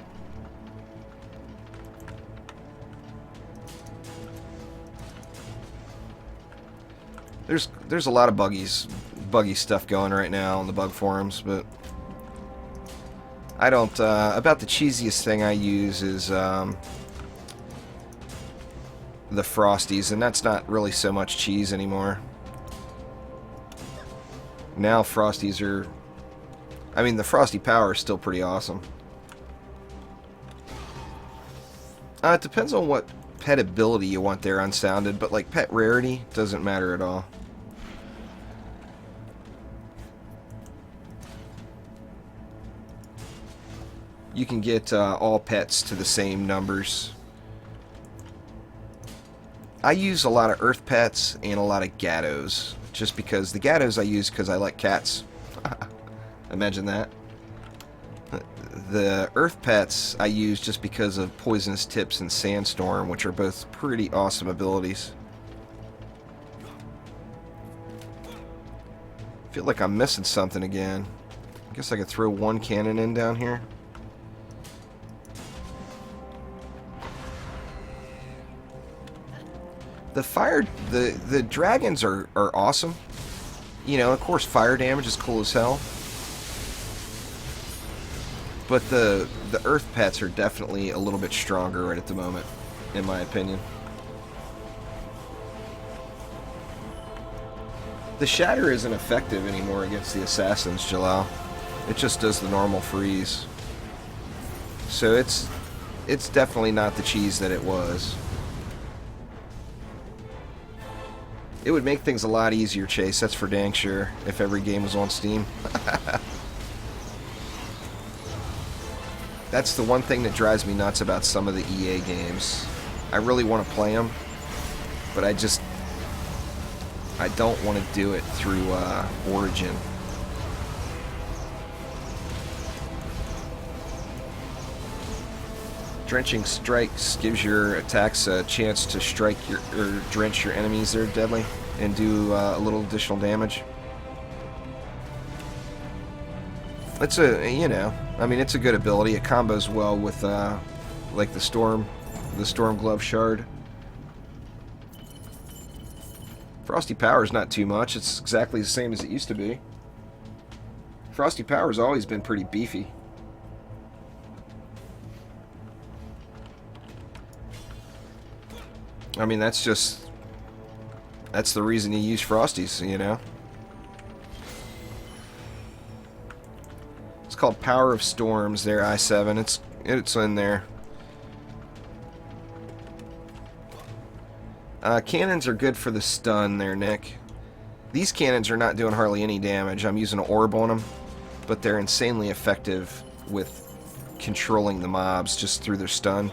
There's a lot of buggy stuff going right now on the bug forums, but I don't. About the cheesiest thing I use is the Frosties, and that's not really so much cheese anymore. Now Frosties are. I mean, the Frosty Power is still pretty awesome. It depends on what pet ability you want there unsounded, but like pet rarity doesn't matter at all. You can get all pets to the same numbers. I use a lot of earth pets and a lot of Gattos, just because the Gattos I use because I like cats. Imagine that. The earth pets I use just because of Poisonous Tips and Sandstorm, which are both pretty awesome abilities. I feel like I'm missing something again. I guess I could throw one cannon in down here. The dragons are awesome. You know, of course fire damage is cool as hell. But the earth pets are definitely a little bit stronger right at the moment, in my opinion. The Shatter isn't effective anymore against the assassins, Jalal. It just does the normal freeze. So it's definitely not the cheese that it was. It would make things a lot easier, Chase, that's for dang sure, if every game was on Steam. That's the one thing that drives me nuts about some of the EA games. I really want to play them, but I don't want to do it through Origin. Drenching Strikes gives your attacks a chance to strike or drench your enemies that are deadly and do a little additional damage. It's it's a good ability. It combos well with like the Storm Glove Shard. Frosty Power's not too much. It's exactly the same as it used to be. Frosty Power's always been pretty beefy. I mean, that's the reason you use Frosties, you know? It's called Power of Storms there, i7. It's in there. Cannons are good for the stun there, Nick. These cannons are not doing hardly any damage. I'm using an orb on them, but they're insanely effective with controlling the mobs just through their stun.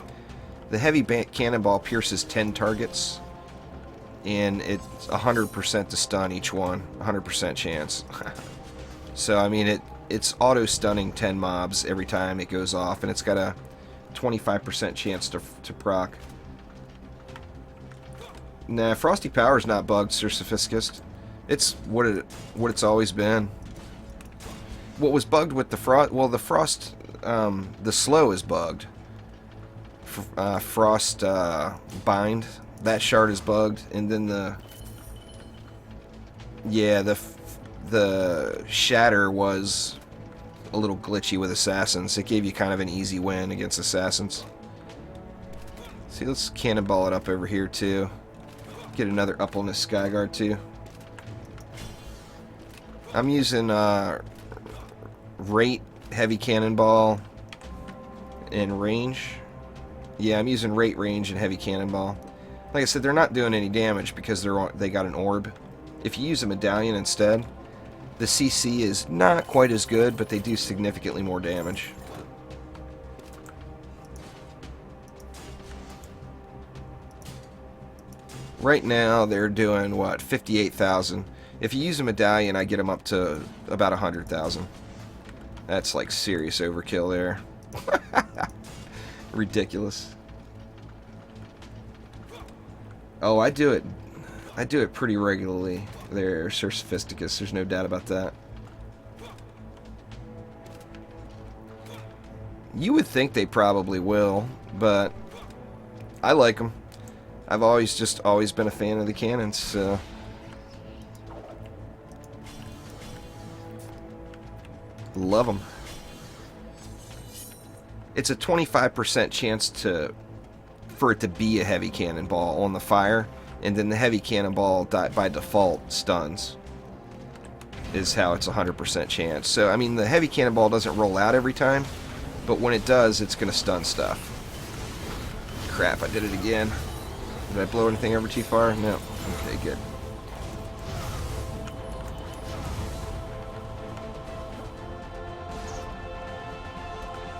The heavy cannonball pierces 10 targets, and it's 100% to stun each one. 100% chance. So, I mean, it's auto-stunning 10 mobs every time it goes off, and it's got a 25% chance to proc. Nah, Frosty Power's not bugged, Sir Sophisticus. It's what it's always been. What was bugged with the Frost... Well, the Frost... the slow is bugged. Frost Bind, that shard is bugged, and then the Shatter was a little glitchy with Assassins. It gave you kind of an easy win against Assassins. See, let's cannonball it up over here too. Get another up on this Skyguard too. I'm using Rate, Heavy Cannonball, and Range. Yeah, I'm using Rate, Range, and Heavy Cannonball. Like I said, they're not doing any damage because they got an orb. If you use a medallion instead, the CC is not quite as good, but they do significantly more damage. Right now, they're doing, what, 58,000. If you use a medallion, I get them up to about 100,000. That's like serious overkill there. Ridiculous. Oh, I do it pretty regularly there, Sir Sophisticus. There's no doubt about that. You would think they probably will, but I like them. I've always been a fan of the cannons, so... Love them. It's a 25% chance for it to be a heavy cannonball on the fire, and then the heavy cannonball by default stuns. Is how it's 100% chance. So, I mean, the heavy cannonball doesn't roll out every time, but when it does, it's going to stun stuff. Crap, I did it again. Did I blow anything over too far? No. Okay, good.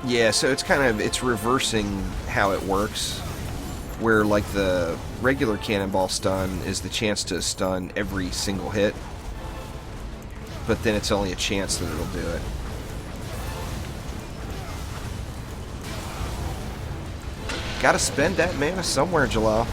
Yeah, so it's reversing how it works, where like the regular cannonball stun is the chance to stun every single hit, but then it's only a chance that it'll do it. Gotta spend that mana somewhere, Jalal.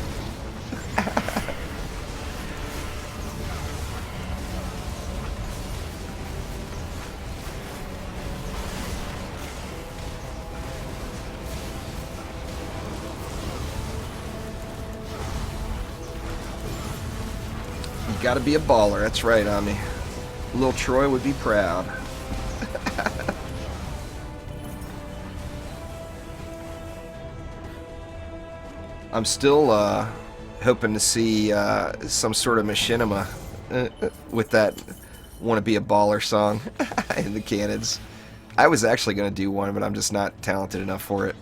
You gotta be a baller, that's right, Ami. Little Troy would be proud. I'm still hoping to see some sort of machinima with that "Wanna Be a Baller" song in the cannons. I was actually going to do one, but I'm just not talented enough for it.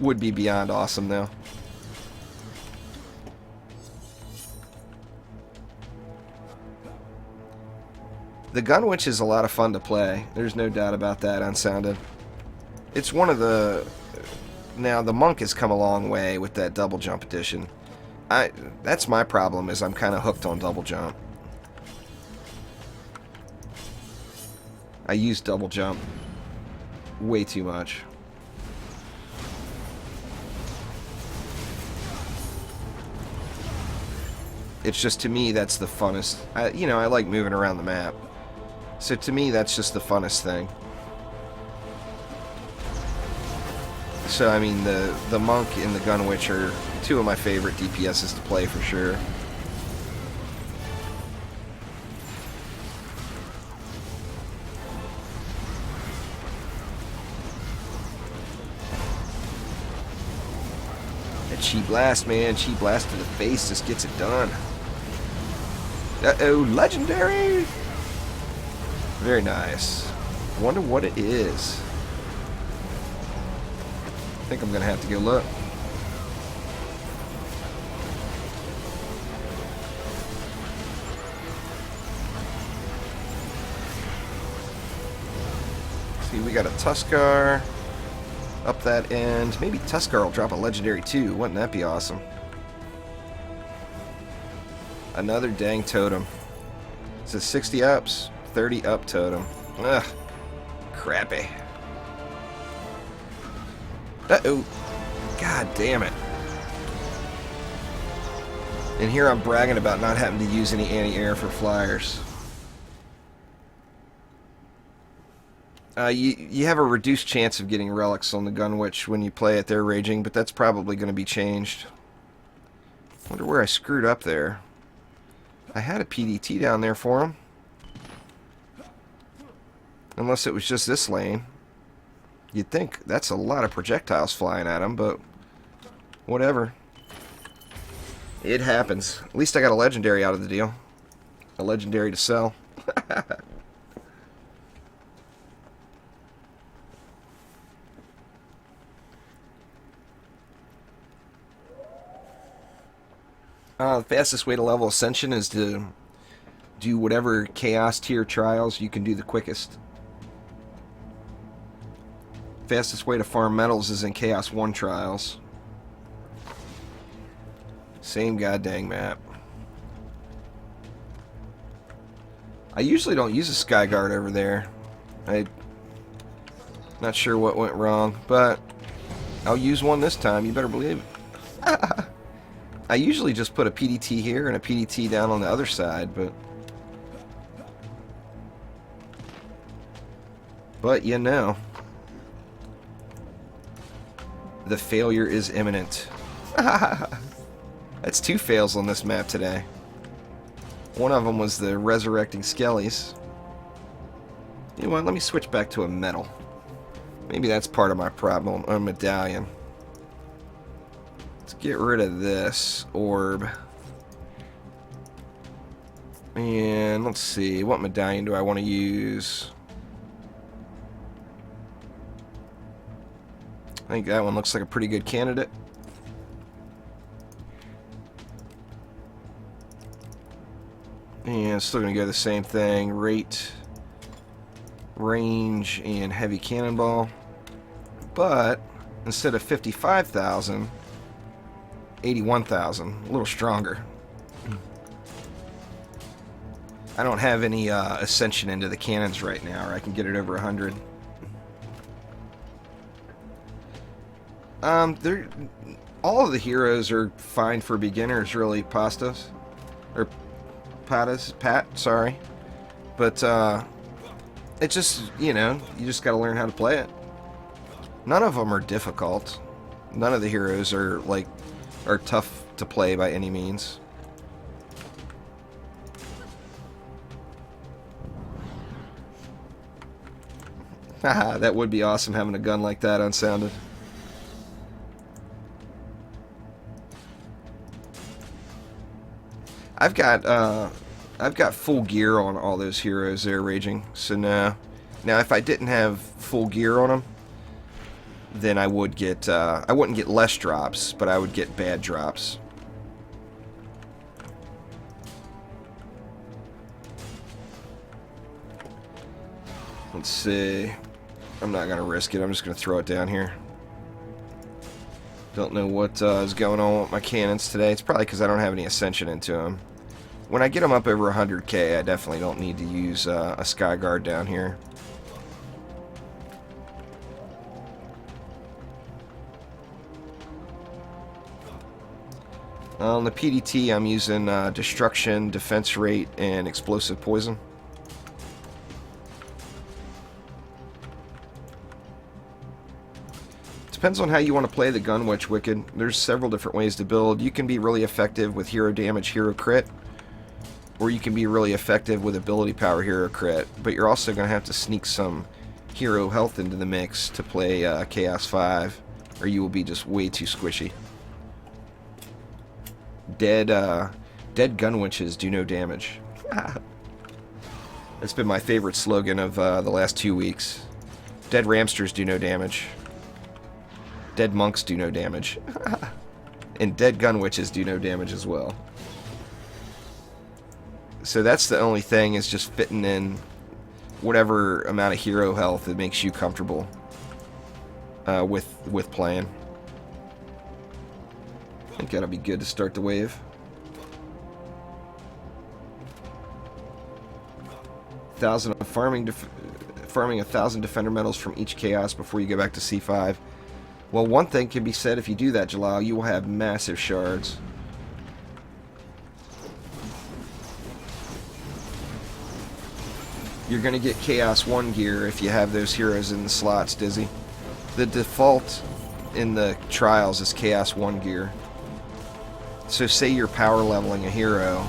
Would be beyond awesome, though. The gun witch is a lot of fun to play. There's no doubt about that, Unsounded. It's one of the... Now, the monk has come a long way with that double jump edition. That's my problem, is I'm kind of hooked on double jump. I use double jump way too much. It's just, to me, that's the funnest. You know, I like moving around the map. So to me, that's just the funnest thing. So, I mean, the monk and the gun witch are two of my favorite DPSs to play for sure. That chi blast, man. Chi blast to the face just gets it done. Uh-oh, legendary! Very nice. Wonder what it is. I think I'm going to have to go look. See, we got a Tuskar up that end. Maybe Tuskar will drop a legendary too. Wouldn't that be awesome? Another dang totem. It says 60 ups, 30 up totem. Ugh. Crappy. Uh-oh. God damn it. And here I'm bragging about not having to use any anti-air for flyers. You have a reduced chance of getting relics on the gun witch when you play at their raging, but that's probably going to be changed. Wonder where I screwed up there. I had a PDT down there for him. Unless it was just this lane. You'd think that's a lot of projectiles flying at him, but whatever. It happens. At least I got a legendary out of the deal. A legendary to sell. The fastest way to level Ascension is to do whatever Chaos tier trials you can do the quickest. Fastest way to farm medals is in Chaos 1 trials. Same goddamn map. I usually don't use a Skyguard over there. I'm not sure what went wrong, but I'll use one this time, you better believe it. I usually just put a PDT here and a PDT down on the other side, but you know, the failure is imminent. That's 2 fails on this map today. One of them was the resurrecting skellies. You know what, let me switch back to a medal. Maybe that's part of my problem. A medallion. Let's get rid of this orb. And let's see, what medallion do I want to use? I think that one looks like a pretty good candidate. And still going to go the same thing. Rate, range, and heavy cannonball. But instead of 55,000, 81,000. A little stronger. I don't have any ascension into the cannons right now, or I can get it over 100. All of the heroes are fine for beginners, really. Pastas. Or Patas. Pat, sorry. But, it just, you know, you just gotta learn how to play it. None of them are difficult. None of the heroes are, like, are tough to play by any means. Haha, that would be awesome having a gun like that unsounded. I've got I've got full gear on all those heroes there, Raging. So no. Now, if I didn't have full gear on them, then I would get, I wouldn't get less drops, but I would get bad drops. Let's see. I'm not going to risk it. I'm just going to throw it down here. Don't know what is going on with my cannons today. It's probably because I don't have any Ascension into them. When I get them up over 100k, I definitely don't need to use a Sky Guard down here. On the PDT, I'm using Destruction, Defense Rate, and Explosive Poison. Depends on how you want to play the Gunwitch Wicked. There's several different ways to build. You can be really effective with hero damage, hero crit, or you can be really effective with ability power, hero crit. But you're also going to have to sneak some hero health into the mix to play Chaos 5, or you will be just way too squishy. Dead Gunwitches do no damage. That's been my favorite slogan of the last 2 weeks. Dead Ramsters do no damage. Dead Monks do no damage. And Dead Gunwitches do no damage as well. So that's the only thing, is just fitting in whatever amount of hero health that makes you comfortable with playing. I think that'll be good to start the wave. Farming 1,000 Defender medals from each Chaos before you go back to C5. Well, one thing can be said: if you do that, Jalal, you will have massive shards. You're going to get Chaos 1 gear if you have those heroes in the slots, Dizzy. The default in the trials is Chaos 1 gear. So say you're power leveling a hero,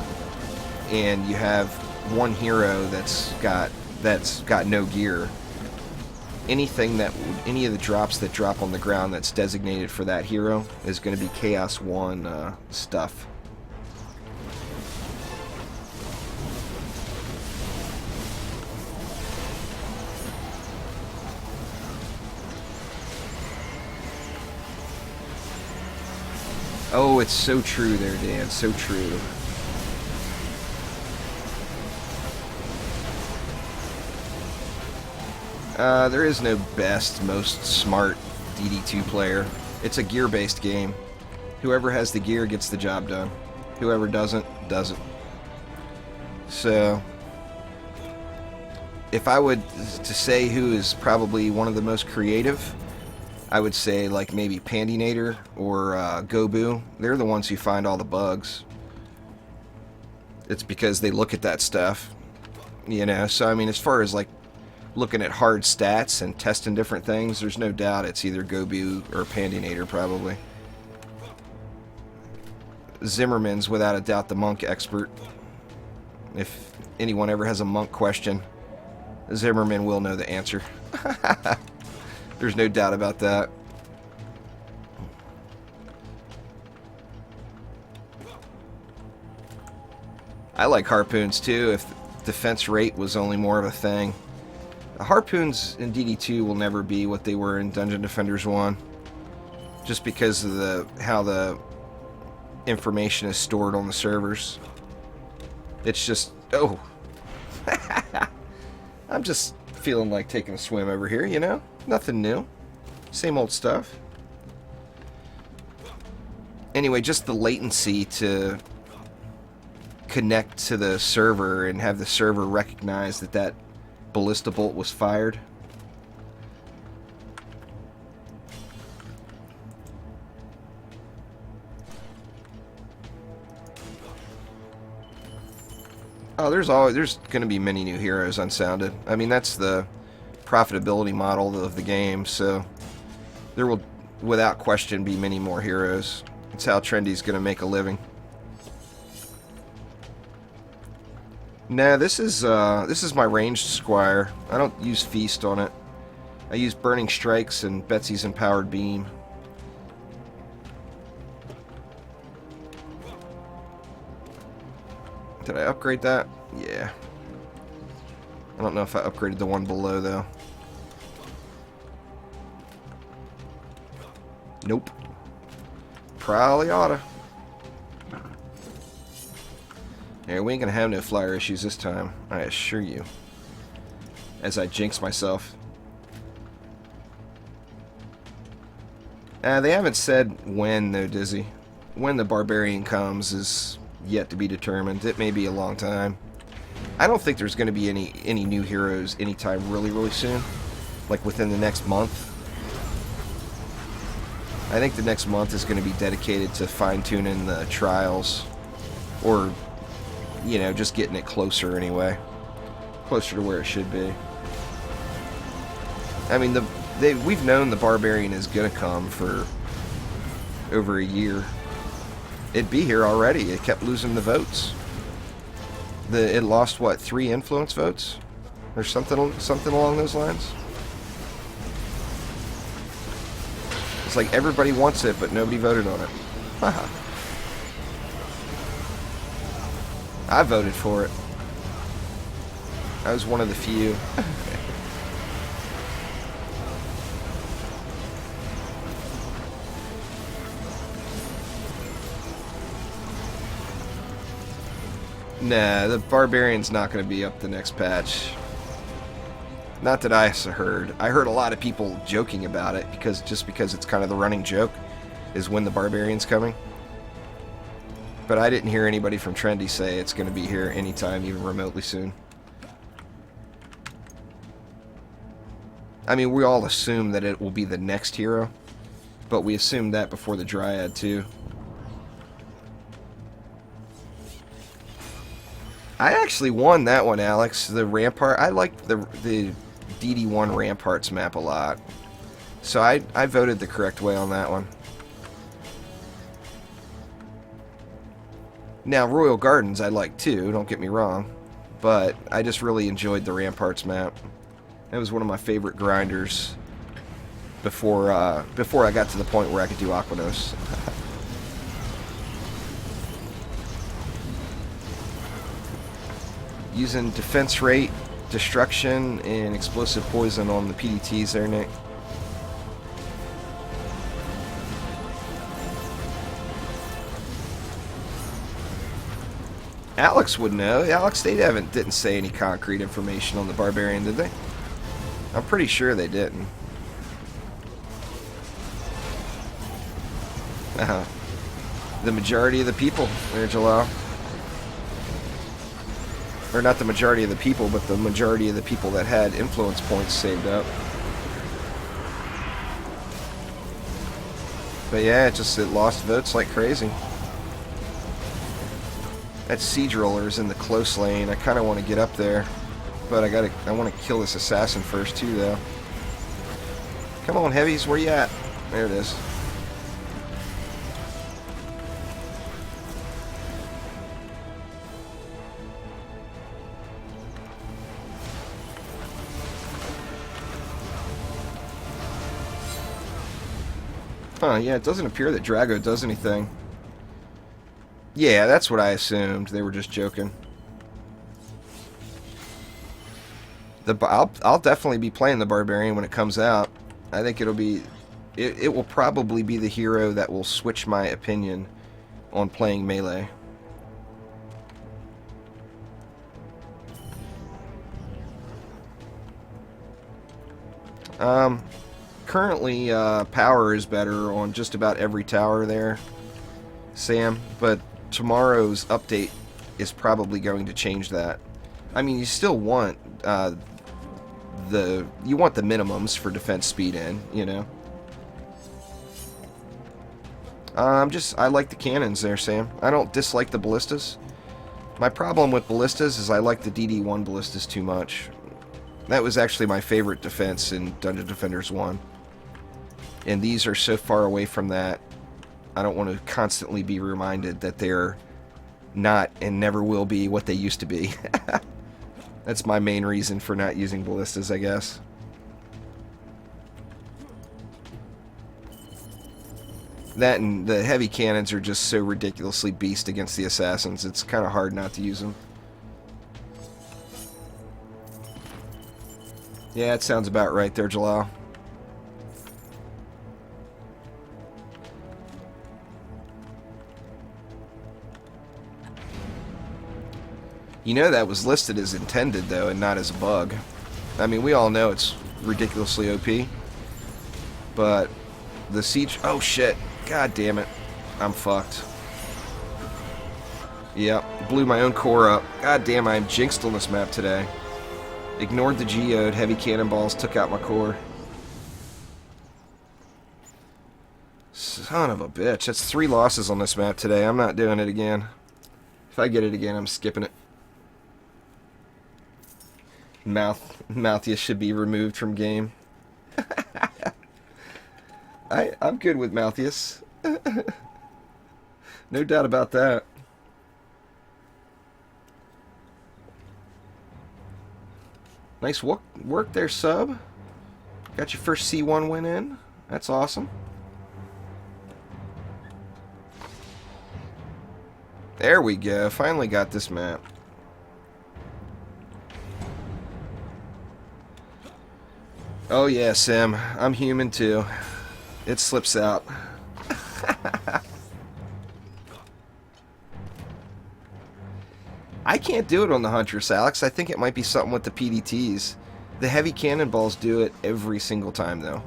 and you have one hero that's got no gear. Any of the drops that drop on the ground that's designated for that hero is going to be Chaos 1 stuff. Oh, it's so true there, Dan. So true. There is no best, most smart DD2 player. It's a gear-based game. Whoever has the gear gets the job done. Whoever doesn't, doesn't. So, if I would to say who is probably one of the most creative, I would say like maybe Pandinator or Gobu. They're the ones who find all the bugs. It's because they look at that stuff, you know. So I mean, as far as like looking at hard stats and testing different things, there's no doubt it's either Gobu or Pandinator probably. Zimmerman's without a doubt the monk expert. If anyone ever has a monk question, Zimmerman will know the answer. There's no doubt about that. I like harpoons too, if defense rate was only more of a thing. The harpoons in DD2 will never be what they were in Dungeon Defenders 1. Just because of how the information is stored on the servers. It's just, oh. I'm just feeling like taking a swim over here, you know? Nothing new. Same old stuff. Anyway, just the latency to connect to the server and have the server recognize that ballista bolt was fired. Oh, there's going to be many new heroes unsounded. I mean, that's the profitability model of the game, so there will without question be many more heroes. It's how Trendy's going to make a living. Nah, this is my ranged squire. I don't use feast on it. I use burning strikes and Betsy's empowered beam. Did I upgrade that? Yeah. I don't know if I upgraded the one below, though. Nope. Probably oughta. Yeah, we ain't gonna have no flyer issues this time, I assure you. As I jinx myself. They haven't said when, though, Dizzy. When the Barbarian comes is yet to be determined. It may be a long time. I don't think there's going to be any new heroes anytime really soon. Like within the next month. I think the next month is going to be dedicated to fine-tuning the trials. Or, you know, just getting it closer anyway. Closer to where it should be. I mean, we've known the Barbarian is going to come for over a year. It'd be here already. It kept losing the votes. It lost, what, 3 influence votes? Or something along those lines? It's like everybody wants it, but nobody voted on it. Haha. I voted for it. I was one of the few. Nah, the Barbarian's not going to be up the next patch. Not that I heard. I heard a lot of people joking about it just because it's kind of the running joke is when the Barbarian's coming. But I didn't hear anybody from Trendy say it's going to be here anytime, even remotely soon. I mean, we all assume that it will be the next hero, but we assumed that before the Dryad too. I actually won that one, Alex. The Rampart. I liked the DD1 Ramparts map a lot. So I voted the correct way on that one. Now, Royal Gardens I like too, don't get me wrong. But I just really enjoyed the Ramparts map. That was one of my favorite grinders before I got to the point where I could do Aquanos. Using defense rate, destruction, and explosive poison on the PDTs there, Nick. Alex would know. Alex, they didn't say any concrete information on the Barbarian, did they? I'm pretty sure they didn't. The majority of the people there, Jalal. Or not the majority of the people, but the majority of the people that had influence points saved up. But yeah, it lost votes like crazy. That Siege Roller is in the close lane. I kind of want to get up there, but I want to kill this assassin first too, though. Come on, heavies, where you at? There it is. Huh, yeah, it doesn't appear that Drago does anything. Yeah, that's what I assumed. They were just joking. I'll definitely be playing the Barbarian when it comes out. I think it will probably be the hero that will switch my opinion on playing Melee. Currently, power is better on just about every tower there, Sam, but tomorrow's update is probably going to change that. I mean, you still want the minimums for defense speed in, you know. I like the cannons there, Sam. I don't dislike the ballistas. My problem with ballistas is I like the DD1 ballistas too much. That was actually my favorite defense in Dungeon Defenders 1. And these are so far away from that, I don't want to constantly be reminded that they're not and never will be what they used to be. That's my main reason for not using ballistas, I guess. That and the heavy cannons are just so ridiculously beast against the assassins. It's kind of hard not to use them. Yeah, it sounds about right there, Jalal. You know that was listed as intended, though, and not as a bug. I mean, we all know it's ridiculously OP. But the siege... Oh, shit. God damn it. I'm fucked. Yep. Blew my own core up. God damn, I'm jinxed on this map today. Ignored the geode. Heavy cannonballs took out my core. Son of a bitch. That's 3 losses on this map today. I'm not doing it again. If I get it again, I'm skipping it. Mouthius should be removed from game. I'm good with Mouthius. No doubt about that. Nice work there, sub. Got your first C1 win in. That's awesome. There we go. Finally got this map. Oh yeah, Sim. I'm human too. It slips out. I can't do it on the Huntress, Alex. I think it might be something with the PDTs. The heavy cannonballs do it every single time, though.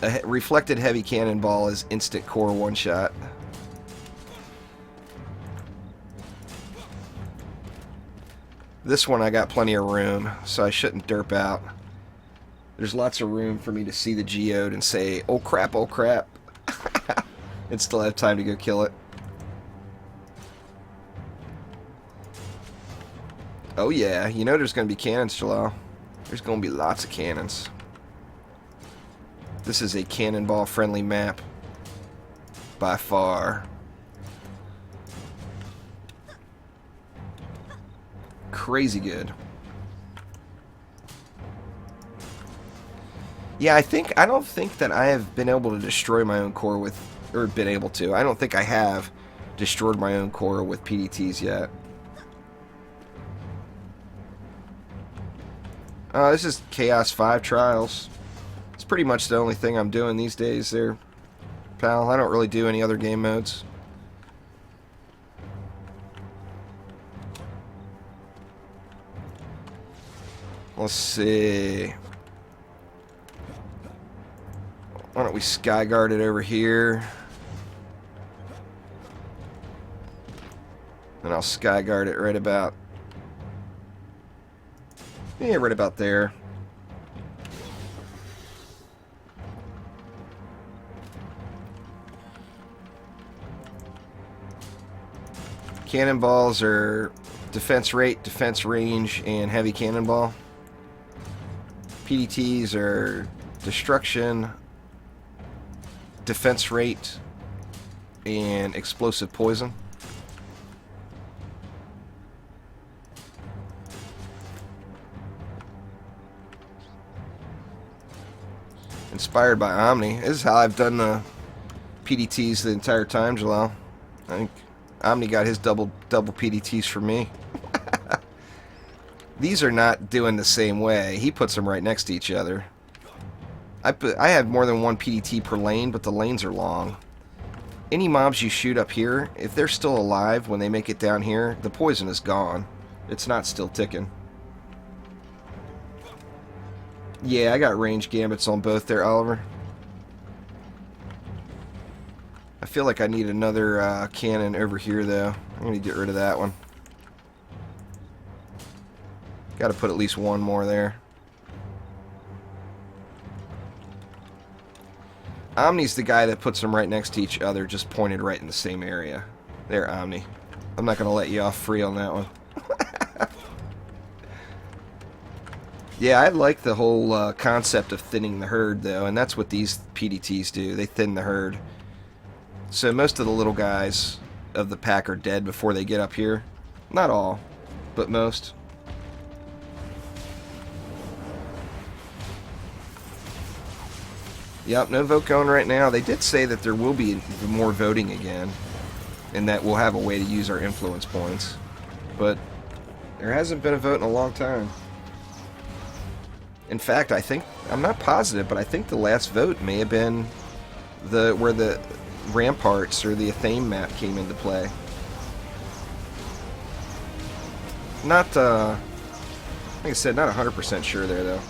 A reflected heavy cannonball is instant core one-shot. This one I got plenty of room, so I shouldn't derp out. There's lots of room for me to see the geode and say, oh crap, and still have time to go kill it. Oh yeah, you know there's going to be cannons, Jalal. There's going to be lots of cannons. This is a cannonball-friendly map. By far. Crazy good. Yeah, I don't think that I have been able to destroy my own core with, or been able to. I don't think I have destroyed my own core with PDTs yet. This is Chaos 5 Trials. It's pretty much the only thing I'm doing these days there, pal. I don't really do any other game modes. Let's see. Why don't we skyguard it over here? And I'll skyguard it right about... yeah, right about there. Cannonballs are defense rate, defense range, and heavy cannonball. PDTs are destruction, defense rate, and explosive poison. Inspired by Omni. This is how I've done the PDTs the entire time, Jalal. I think Omni got his double PDTs from me. These are not doing the same way. He puts them right next to each other. I have more than one PDT per lane, but the lanes are long. Any mobs you shoot up here, if they're still alive when they make it down here, the poison is gone. It's not still ticking. Yeah, I got range gambits on both there, Oliver. I feel like I need another cannon over here, though. I'm going to get rid of that one. Got to put at least one more there. Omni's the guy that puts them right next to each other, just pointed right in the same area. There, Omni. I'm not going to let you off free on that one. Yeah, I like the whole concept of thinning the herd, though, and that's what these PDTs do. They thin the herd. So most of the little guys of the pack are dead before they get up here. Not all, but most. Yep, no vote going right now. They did say that there will be more voting again, and that we'll have a way to use our influence points. But there hasn't been a vote in a long time. In fact, I think, I'm not positive, but I think the last vote may have been where the ramparts or the Athame map came into play. Not, like I said, not 100% sure there, though.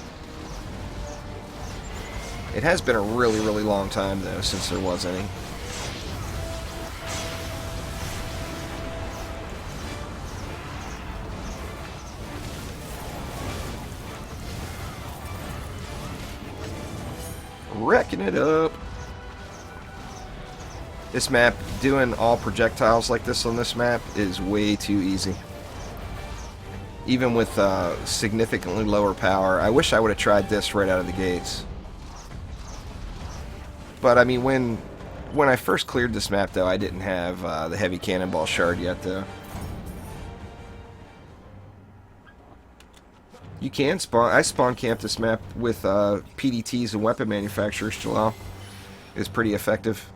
It has been a really, really long time, though, since there was any. Wrecking it up. This map, doing all projectiles like this on this map is way too easy. Even with significantly lower power. I wish I would have tried this right out of the gates. But I mean, when I first cleared this map, though, I didn't have the heavy cannonball shard yet, though. You can spawn. I spawn camp this map with PDTs and weapon manufacturers, Jalal. It's pretty effective.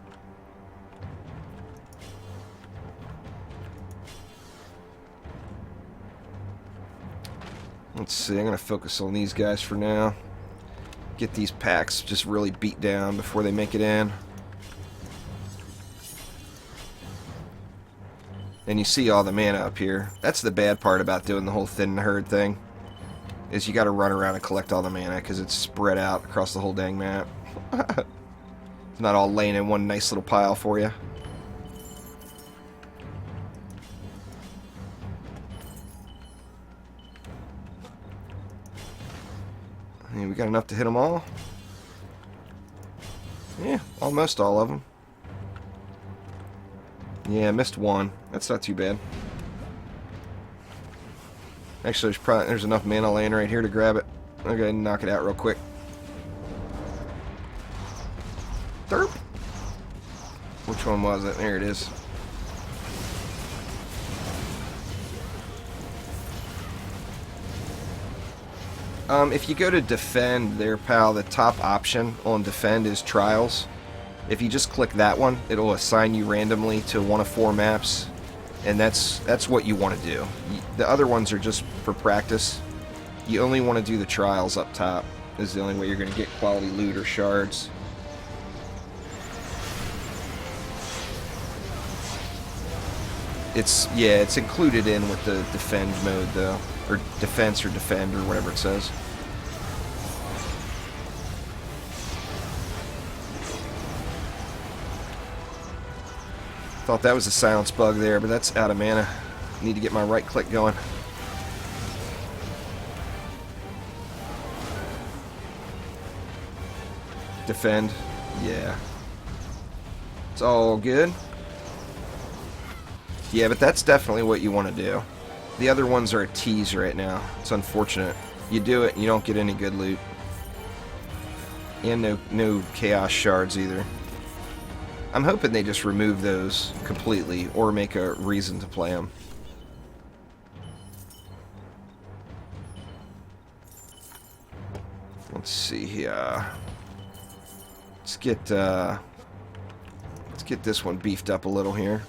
Let's see, I'm going to focus on these guys for now. Get these packs just really beat down before they make it in. And you see all the mana up here. That's the bad part about doing the whole thin herd thing. Is you got to run around and collect all the mana because it's spread out across the whole dang map. It's not all laying in one nice little pile for you. Yeah, we got enough to hit them all. Yeah, almost all of them. Yeah, missed one. That's not too bad. Actually, there's enough mana laying right here to grab it. I'll go ahead and knock it out real quick. Derp. Which one was it? There it is. If you go to defend there, pal, the top option on defend is trials. If you just click that one, it'll assign you randomly to one of 4 maps, and that's what you want to do. The other ones are just for practice. You only want to do the trials up top. This is the only way you're going to get quality loot or shards. It's included in with the defend mode though, or defense or defend or whatever it says. Thought that was a silence bug there, but that's out of mana. Need to get my right click going. Defend. Yeah. It's all good. Yeah, but that's definitely what you want to do. The other ones are a tease right now. It's unfortunate. You do it and you don't get any good loot. And no chaos shards either. I'm hoping they just remove those completely or make a reason to play them. Let's see here. Let's get this one beefed up a little here,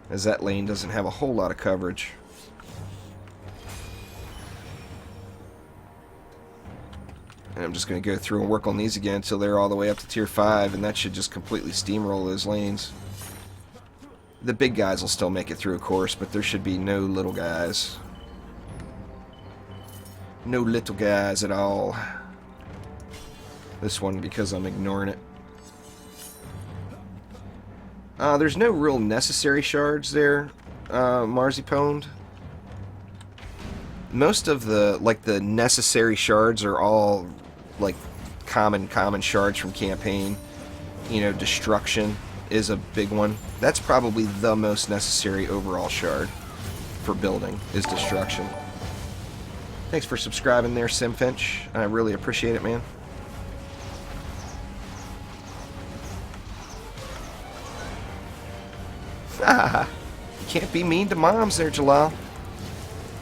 as that lane doesn't have a whole lot of coverage. And I'm just going to go through and work on these again until they're all the way up to tier 5, and that should just completely steamroll those lanes. The big guys will still make it through, of course, but there should be no little guys. No little guys at all. This one, because I'm ignoring it. There's no real necessary shards there, Marziponed. Most of the necessary shards are all like common shards from campaign. You know, destruction is a big one. That's probably the most necessary overall shard for building, is destruction. Thanks for subscribing there, Simfinch. I really appreciate it, man. You can't be mean to moms there, Jalal.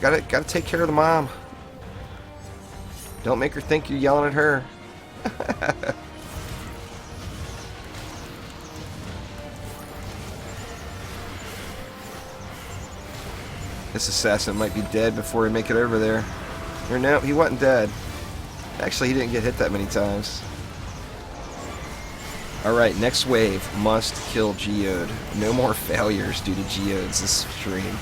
Gotta take care of the mom. Don't make her think you're yelling at her. This assassin might be dead before we make it over there. Or no, he wasn't dead. Actually, he didn't get hit that many times. Alright, next wave. Must kill Geode. No more failures due to Geodes this stream.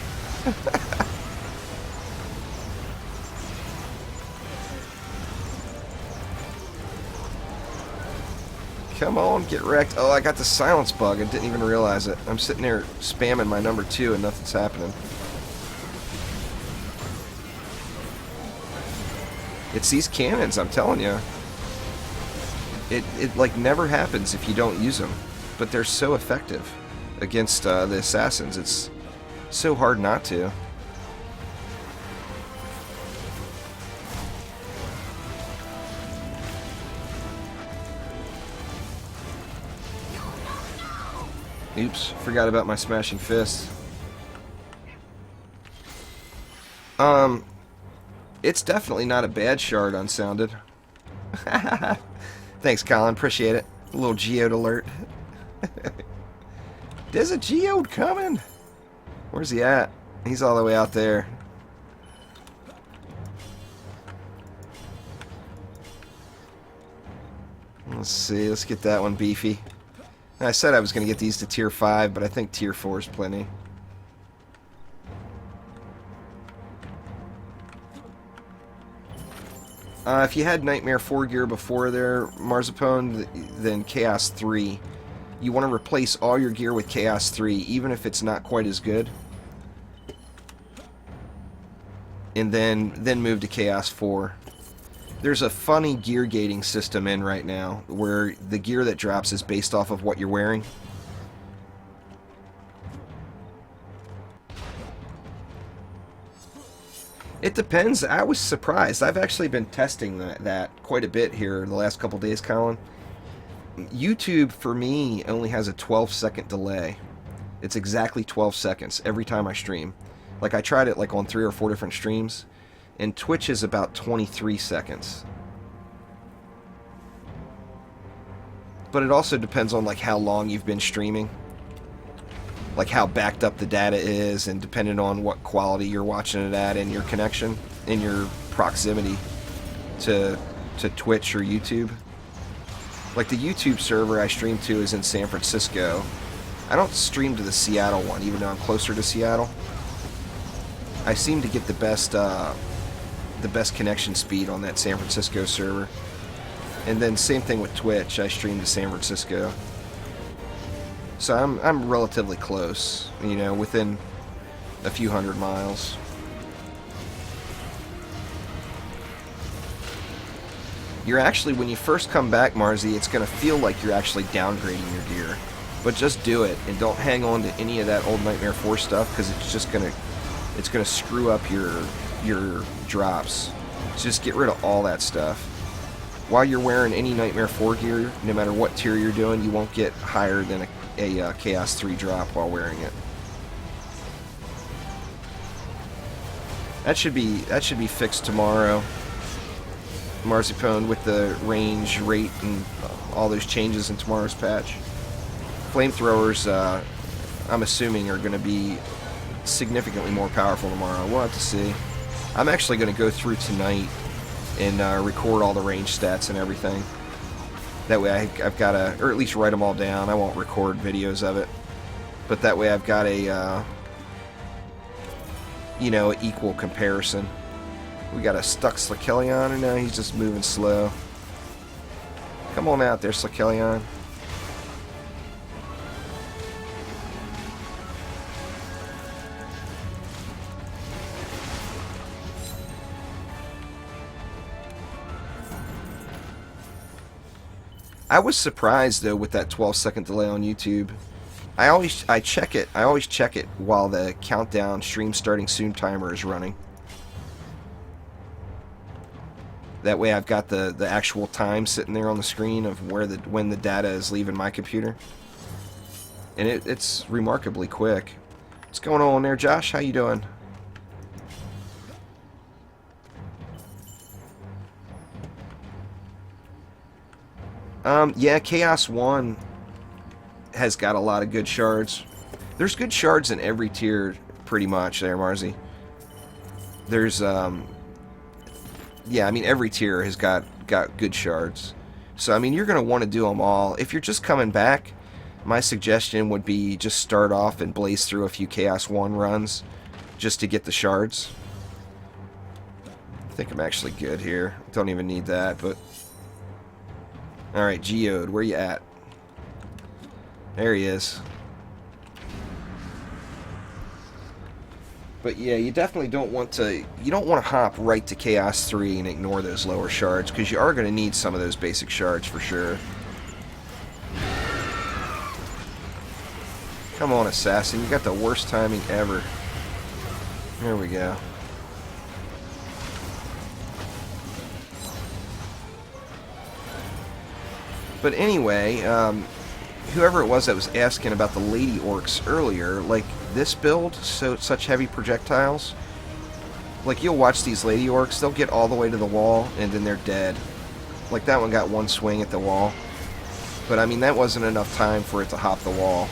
Come on, get wrecked. Oh, I got the silence bug. I didn't even realize it. I'm sitting there spamming my number 2 and nothing's happening. It's these cannons, I'm telling you. It like never happens if you don't use them, but they're so effective against the assassins. It's so hard not to. Oops, forgot about my smashing fist. It's definitely not a bad shard unsounded. Thanks, Colin. Appreciate it. A little geode alert. There's a geode coming. Where's he at? He's all the way out there. Let's see. Let's get that one beefy. I said I was going to get these to tier 5, but I think tier 4 is plenty. If you had Nightmare 4 gear before there, Marzipone, then Chaos 3. You want to replace all your gear with Chaos 3, even if it's not quite as good. And then move to Chaos 4. There's a funny gear gating system in right now, where the gear that drops is based off of what you're wearing. It depends. I was surprised. I've actually been testing that quite a bit here the last couple days, Colin. YouTube, for me, only has a 12-second delay. It's exactly 12 seconds every time I stream. Like, I tried it like on 3 or 4 different streams, and Twitch is about 23 seconds. But it also depends on like how long you've been streaming. Like how backed up the data is, and depending on what quality you're watching it at, and your connection, and your proximity to Twitch or YouTube. Like the YouTube server I stream to is in San Francisco. I don't stream to the Seattle one, even though I'm closer to Seattle. I seem to get the best connection speed on that San Francisco server. And then same thing with Twitch. I stream to San Francisco. So I'm relatively close, you know, within a few hundred miles. You're actually, when you first come back, Marzi, it's going to feel like you're actually downgrading your gear. But just do it, and don't hang on to any of that old Nightmare 4 stuff, because it's just going to screw up your drops. So just get rid of all that stuff. While you're wearing any Nightmare 4 gear, no matter what tier you're doing, you won't get higher than a Chaos 3 drop while wearing it. That should be fixed tomorrow, Marzipone, with the range, rate, and all those changes in tomorrow's patch. Flamethrowers, I'm assuming, are going to be significantly more powerful tomorrow. We'll have to see. I'm actually going to go through tonight and record all the range stats and everything. That way I've got or at least write them all down. I won't record videos of it. But that way I've got a, you know, equal comparison. We got a stuck Slakelion, and now he's just moving slow. Come on out there, Slakelion. I was surprised though with that 12-second delay on YouTube. I always check it while the countdown stream starting soon timer is running. That way I've got the actual time sitting there on the screen of when the data is leaving my computer. And it's remarkably quick. What's going on there, Josh? How you doing? Yeah, Chaos 1 has got a lot of good shards. There's good shards in every tier, pretty much, there, Marzi. There's, yeah, I mean, every tier has got good shards. So, I mean, you're going to want to do them all. If you're just coming back, my suggestion would be just start off and blaze through a few Chaos 1 runs just to get the shards. I think I'm actually good here. Don't even need that, but... Alright, Geode, where you at? There he is. But yeah, you definitely don't want to... You don't want to hop right to Chaos 3 and ignore those lower shards, because you are going to need some of those basic shards for sure. Come on, Assassin. You got the worst timing ever. There we go. But anyway, whoever it was that was asking about the Lady Orcs earlier, like, this build, such heavy projectiles, like, you'll watch these Lady Orcs, they'll get all the way to the wall, and then they're dead. Like, that one got one swing at the wall. But, I mean, that wasn't enough time for it to hop the wall.